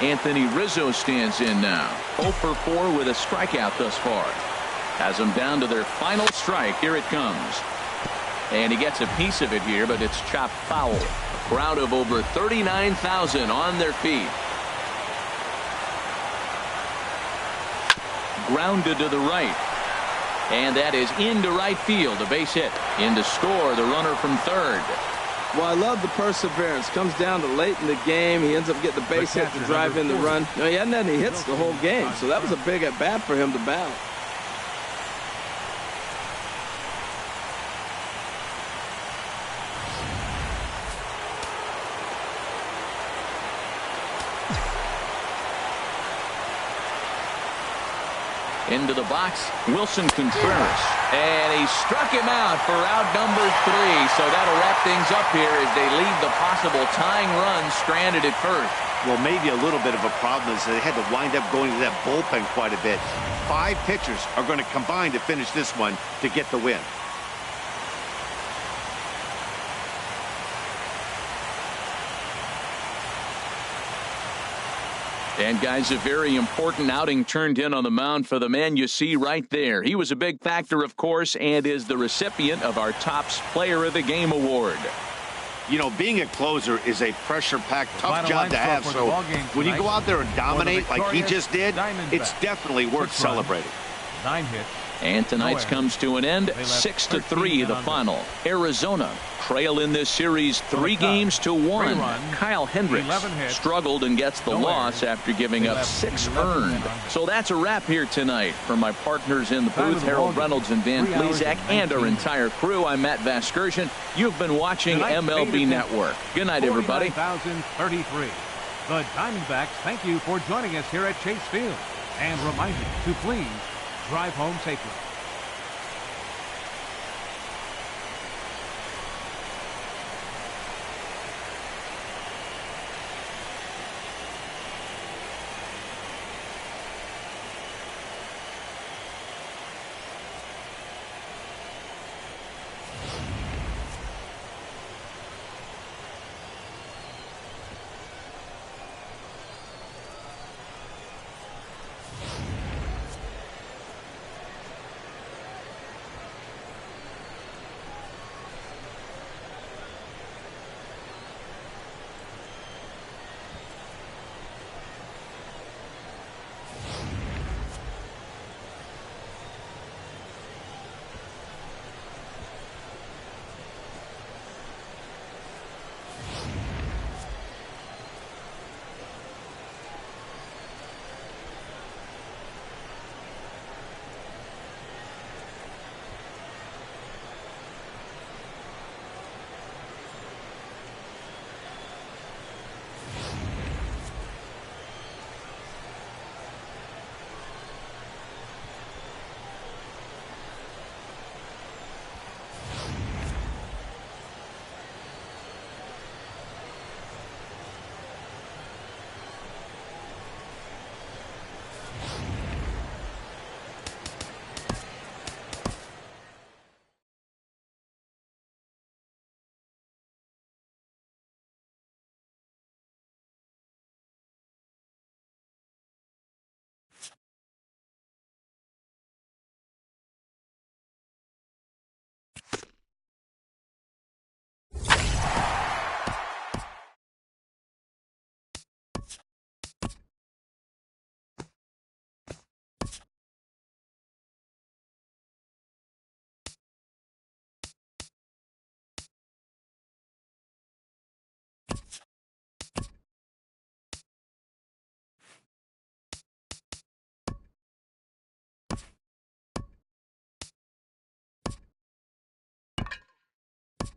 Anthony Rizzo stands in now. 0 for 4 with a strikeout thus far. Has them down to their final strike. Here it comes. And he gets a piece of it here, but it's chopped foul. A crowd of over 39,000 on their feet. Grounded to the right. And that is into right field. A base hit. In to score the runner from third. Well, I love the perseverance. Comes down to late in the game. He ends up getting the base hit to drive in the run. You know, he hadn't had any hits the whole game, so that was a big at bat for him to bat. Into the box, Wilson Contreras. And he struck him out for out number 3. So that'll wrap things up here as they leave the possible tying run stranded at first. Well, maybe a little bit of a problem is they had to wind up going to that bullpen quite a bit. 5 pitchers are going to combine to finish this one to get the win. And, guys, a very important outing turned in on the mound for the man you see right there. He was a big factor, of course, and is the recipient of our Topps Player of the Game award. You know, being a closer is a pressure-packed, tough Final job to line have. score for So the ball game when you tonight, go out there and dominate like he victorious just did, Diamondbacks. it's definitely worth 6 runs, celebrating. 9 hits. And tonight's No errors. comes to an end, They left 6-3 13 the men on final. Arizona trail in this series 3 games to 1. 3 runs, Kyle Hendricks 11 hits, struggled and gets the no loss errors. after giving They up left 6 11 men earned. on base. So that's a wrap here tonight. For my partners in the Time of booth, the Harold ball game, Reynolds and Van 3 hours Plesac, and our 19 entire crew, I'm Matt Vasgersian. You've been watching Tonight's MLB main Network. Good night, everybody. 49,033. The Diamondbacks thank you for joining us here at Chase Field and remind you to please drive home safely.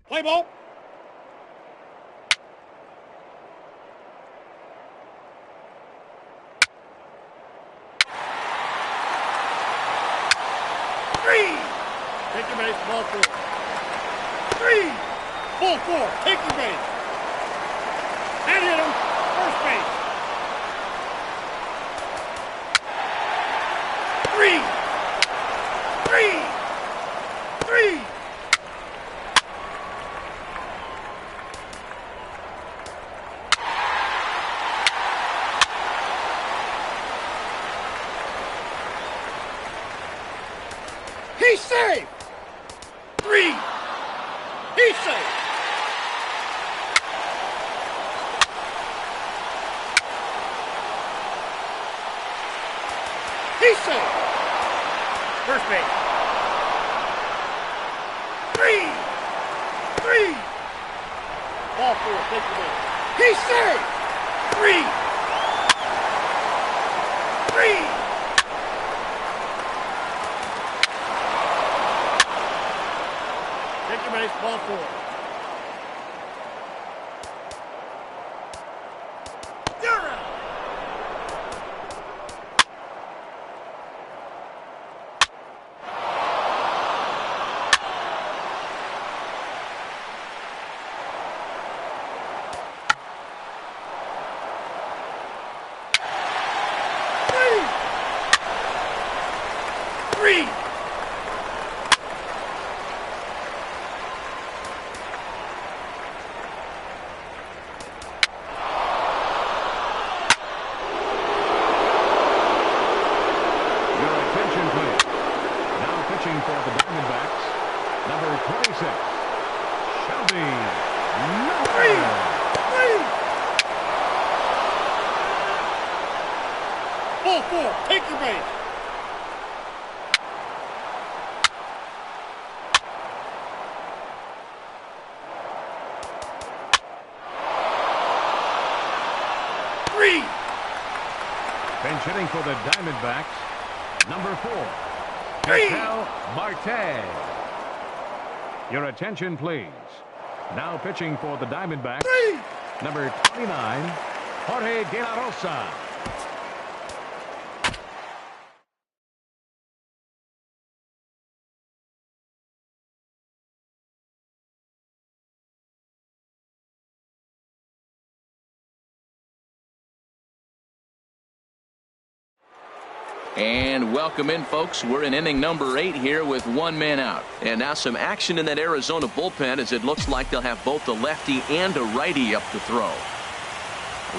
Play ball. Three. Take your base. Ball 4. 3. Ball 4. Take your base. And hit him. First base. 3. 3. 3. He's safe. 3. He's safe. He's safe. First base. 3. 3. Ball 4. Take the base. He's safe. 3. 3. Take your base. Ball 4. You're out. pitching for the Diamondbacks, number 26, Shelby. Ball 4. Take your base. Bench hitting for the Diamondbacks, number 4, Miguel Marte. Your attention, please. Now pitching for the Diamondbacks, number 29, Jorge De La Rosa. And welcome in, folks. We're in inning number 8 here with 1 man out. And now some action in that Arizona bullpen, as it looks like they'll have both a lefty and a righty up to throw.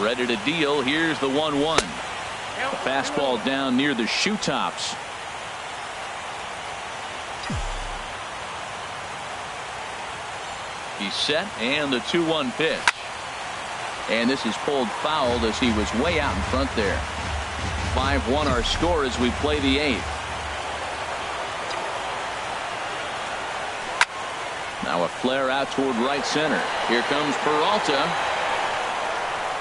Ready to deal. Here's the 1-1. A fastball down near the shoe tops. He's set, and the 2-1 pitch. And this is pulled foul as he was way out in front there. 5-1 our score as we play the 8th. Now a flare out toward right center. Here comes Peralta.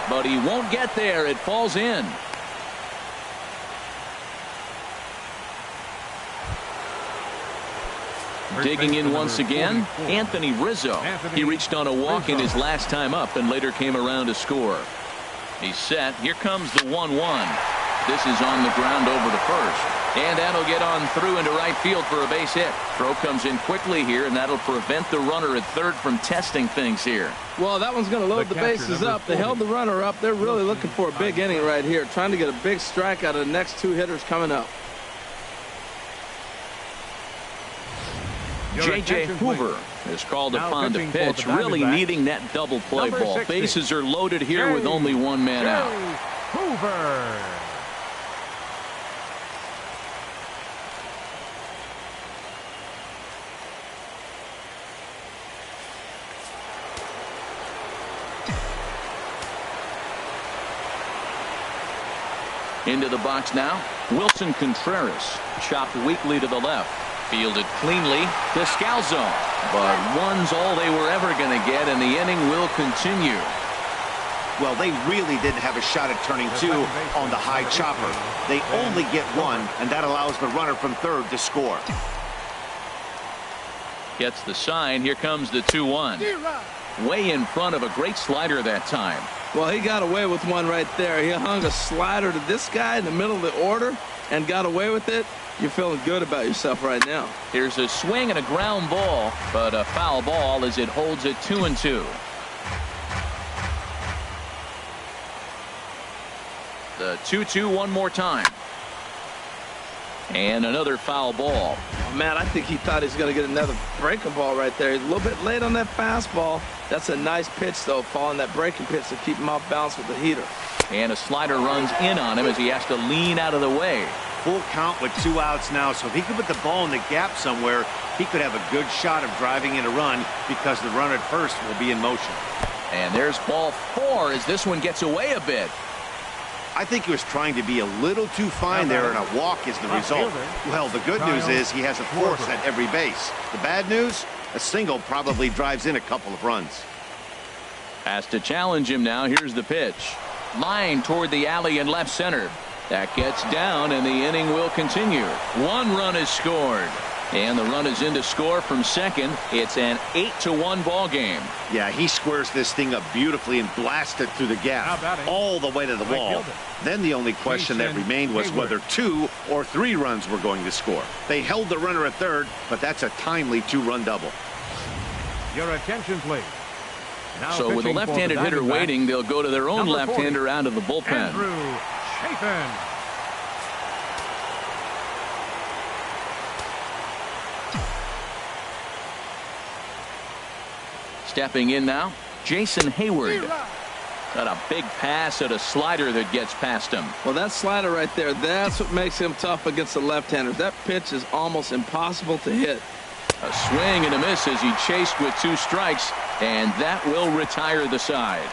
But he won't get there. It falls in. Digging in once again, Anthony Rizzo. He reached on a walk in his last time up and later came around to score. He's set. Here comes the 1-1. This is on the ground over to first. And that'll get on through into right field for a base hit. Throw comes in quickly here, and that'll prevent the runner at third from testing things here. Well, that one's going to load the bases up. They held the runner up. They're really looking for a big inning right here, trying to get a big strike out of the next 2 hitters coming up. J.J. Hoover is called upon to pitch, really needing that double play ball. Bases are loaded here with only 1 man out. Hoover. Into the box now, Wilson Contreras, chopped weakly to the left. Fielded cleanly to Scalzo. But 1's all they were ever going to get, and the inning will continue. Well, they really didn't have a shot at turning 2 on the high chopper. They only get 1, and that allows the runner from third to score. Gets the sign. Here comes the 2-1. Way in front of a great slider that time. Well, he got away with 1 right there. He hung a slider to this guy in the middle of the order and got away with it. You're feeling good about yourself right now. Here's a swing and a ground ball, but a foul ball as it holds it 2-2. The 2-2 one more time. And another foul ball. Oh, man, I think he thought he was going to get another breaking ball right there. He's a little bit late on that fastball. That's a nice pitch, though, following that breaking pitch to keep him off balance with the heater. And a slider runs in on him as he has to lean out of the way. Full count with 2 outs now, so if he could put the ball in the gap somewhere, he could have a good shot of driving in a run because the runner at first will be in motion. And there's ball 4 as this one gets away a bit. I think he was trying to be a little too fine there, and a walk is the result. Well, the good news is he has a force at every base. The bad news, a single probably drives in a couple of runs. Has to challenge him now. Here's the pitch. Line toward the alley in left center. That gets down, and the inning will continue. 1 run is scored. And the run is in to score from second. It's an 8-1 ball game. Yeah, he squares this thing up beautifully and blasts it through the gap all the way to the wall. Then the only question that remained was whether 2 or 3 runs were going to score. They held the runner at third, but that's a timely 2-run double. Your attention, please. Now so with a left-handed hitter waiting, they'll go to their own left-hander out of the bullpen. Andrew Chafin. Stepping in now, Jason Hayward. Got a big pass at a slider that gets past him. Well, that slider right there, that's what makes him tough against the left-handers. That pitch is almost impossible to hit. A swing and a miss as he chased with 2 strikes, and that will retire the side.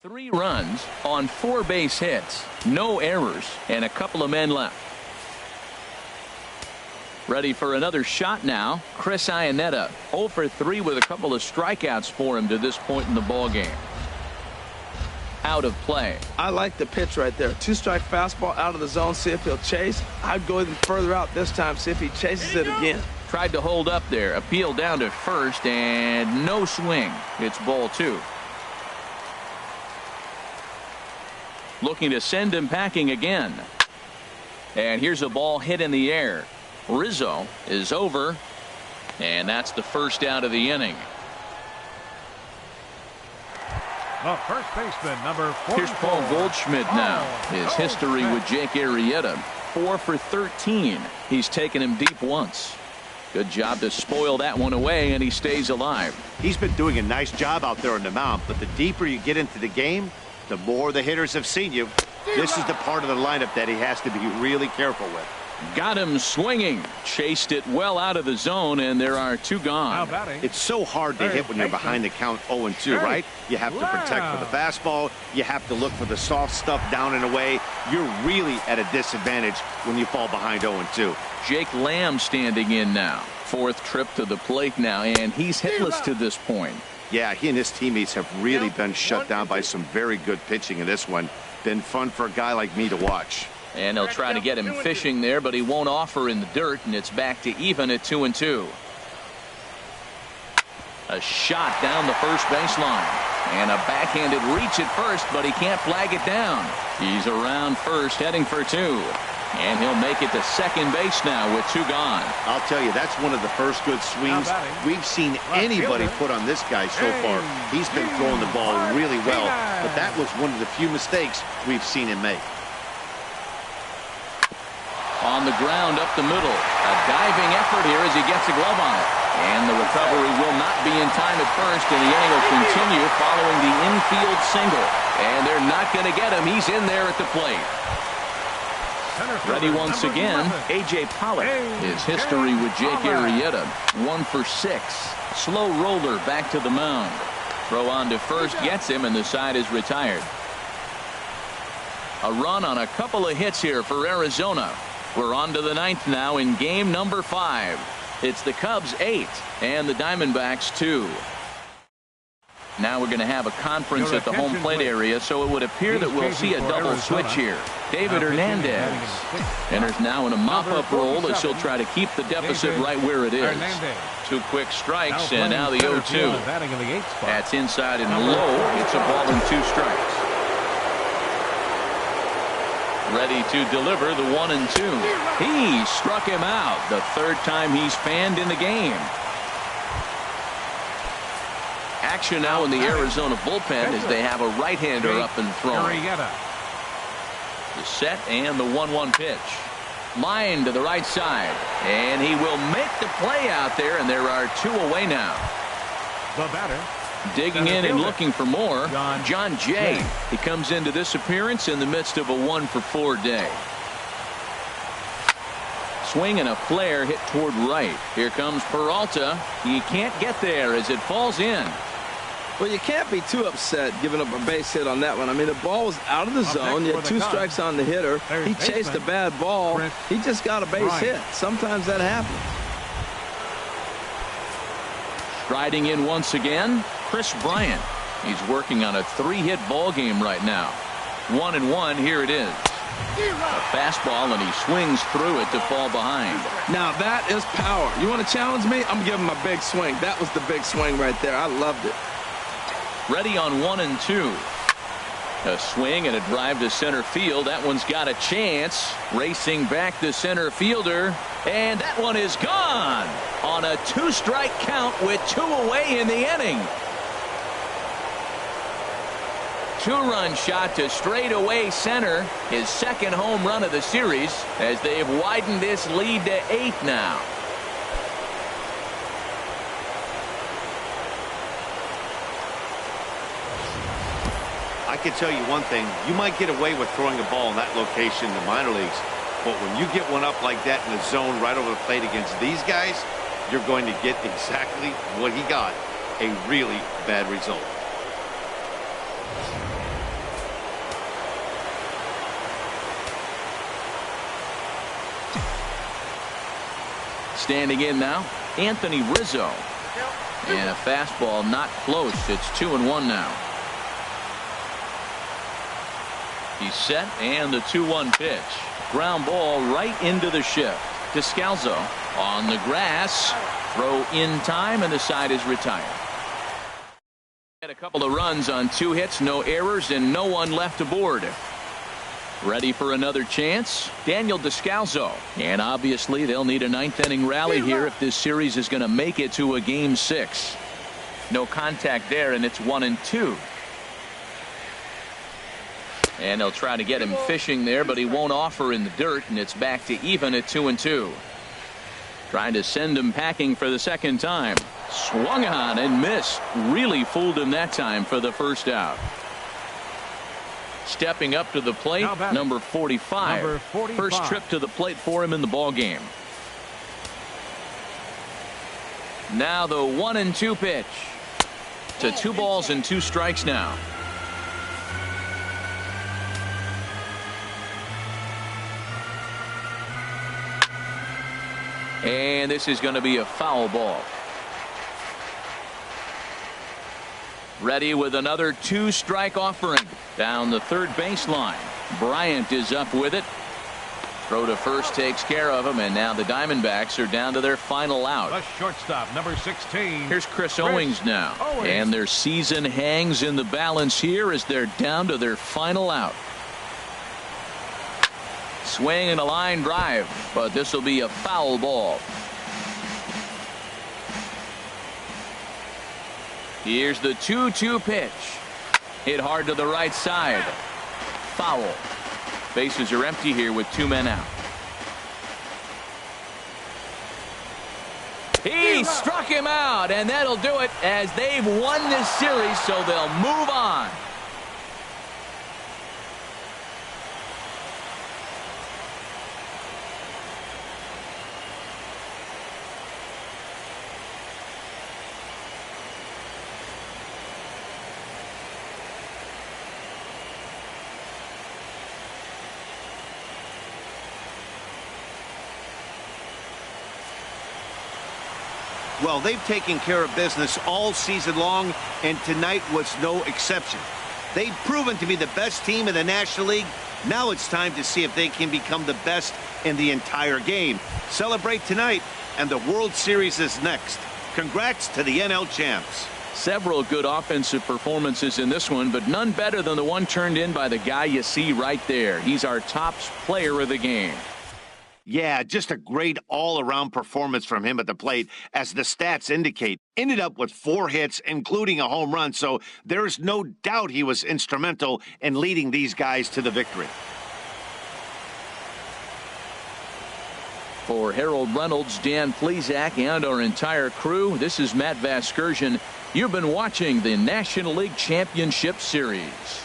3 runs on 4 base hits, no errors, and a couple of men left. Ready for another shot now. Chris Iannetta, 0 for 3 with a couple of strikeouts for him to this point in the ball game. Out of play. I like the pitch right there. 2-strike fastball out of the zone. See if he'll chase. I'd go even further out this time. See if he chases it again. Tried to hold up there. Appeal down to first and no swing. It's ball 2. Looking to send him packing again. And here's a ball hit in the air. Rizzo is over. And that's the first out of the inning. The first baseman, number 44. Here's Paul Goldschmidt now. His history with Jake Arrieta, 4 for 13. He's taken him deep once. Good job to spoil that one away, and he stays alive. He's been doing a nice job out there on the mound, but the deeper you get into the game, the more the hitters have seen you. This is the part of the lineup that he has to be really careful with. Got him swinging. Chased it well out of the zone, and there are 2 gone. It's so hard to hit when you're behind the count 0-2, right? You have to protect for the fastball. You have to look for the soft stuff down and away. You're really at a disadvantage when you fall behind 0-2. Jake Lamb standing in now. 4th trip to the plate now, and he's hitless to this point. Yeah, he and his teammates have really been shut down by some very good pitching in this one. Been fun for a guy like me to watch. And they'll try to get him fishing there, but he won't offer in the dirt, and it's back to even at 2-2. A shot down the first baseline. And a backhanded reach at first, but he can't flag it down. He's around first, heading for 2. And he'll make it to second base now with 2 gone. I'll tell you, that's one of the first good swings we've seen anybody put on this guy so far. He's been throwing the ball really well, but that was one of the few mistakes we've seen him make. On the ground up the middle. A diving effort here as he gets a glove on it. And the recovery will not be in time at first, and the inning will continue following the infield single. And they're not going to get him. He's in there at the plate. Ready once again, A.J. Pollock. His history with Jake Arrieta, 1 for 6. Slow roller back to the mound. Throw on to first gets him, and the side is retired. A run on a couple of hits here for Arizona. We're on to the 9th now in game number 5. It's the Cubs 8 and the Diamondbacks 2. Now we're going to have a conference at the home plate area, so it would appear that we'll see a double switch here. David Hernandez enters now in a mop-up role as he'll try to keep the deficit right where it is. 2 quick strikes, and now the 0-2. That's inside and low. It's a ball and 2 strikes. Ready to deliver the 1-2. He struck him out. The 3rd time he's fanned in the game. Action now in the Arizona bullpen as they have a right-hander up and throwing. The set and the 1-1 pitch. Line to the right side. And he will make the play out there, and there are 2 away now. The batter. Digging in and looking for more, John Jay. He comes into this appearance in the midst of a 1 for 4 day. Swing and a flare hit toward right. Here comes Peralta. He can't get there as it falls in. Well, you can't be too upset giving up a base hit on that one. I mean, the ball was out of the zone. You had 2 strikes on the hitter. He chased a bad ball. He just got a base hit. Sometimes that happens. Striding in once again, Chris Bryant. He's working on a 3-hit ball game right now. 1-1. Here it is. A fastball, and he swings through it to fall behind. Now that is power. You want to challenge me? I'm giving him a big swing. That was the big swing right there. I loved it. Ready on 1-2. A swing and a drive to center field. That one's got a chance. Racing back the center fielder. And that one is gone on a 2-strike count with 2 away in the inning. 2-run shot to straightaway center. His 2nd home run of the series as they've widened this lead to 8 now. I can tell you one thing. You might get away with throwing a ball in that location in the minor leagues, but when you get one up like that in the zone right over the plate against these guys, you're going to get exactly what he got, a really bad result. Standing in now, Anthony Rizzo. And a fastball not close. It's 2-1 now. He's set, and the 2-1 pitch. Ground ball right into the shift. Descalzo on the grass. Throw in time, and the side is retired. Had a couple of runs on 2 hits, no errors, and no one left aboard. Ready for another chance? Daniel Descalzo. And obviously they'll need a 9th inning rally here if this series is going to make it to a game 6. No contact there, and it's 1-2. And they'll try to get him fishing there, but he won't offer in the dirt, and it's back to even at 2-2. Trying to send him packing for the second time. Swung on and missed. Really fooled him that time for the first out. Stepping up to the plate, number 45. First trip to the plate for him in the ball game. Now the 1-2 pitch. To 2 balls and 2 strikes now. And this is going to be a foul ball. Ready with another 2-strike offering. Down the third baseline. Bryant is up with it. Throw to first takes care of him, and now the Diamondbacks are down to their final out. The shortstop, number 16. Here's Chris Owings now. And their season hangs in the balance here as they're down to their final out. Swing and a line drive, but this will be a foul ball. Here's the 2-2 pitch. Hit hard to the right side. Foul. Bases are empty here with 2 men out. He struck him out, and that'll do it as they've won this series, so they'll move on. Well, they've taken care of business all season long, and tonight was no exception. They've proven to be the best team in the National League. Now it's time to see if they can become the best in the entire game. Celebrate tonight, and the World Series is next. Congrats to the NL champs. Several good offensive performances in this one, but none better than the one turned in by the guy you see right there. He's our top player of the game. Yeah, just a great all-around performance from him at the plate, as the stats indicate. Ended up with 4 hits, including a home run, so there's no doubt he was instrumental in leading these guys to the victory. For Harold Reynolds, Dan Plesac, and our entire crew, this is Matt Vasgersian. You've been watching the National League Championship Series.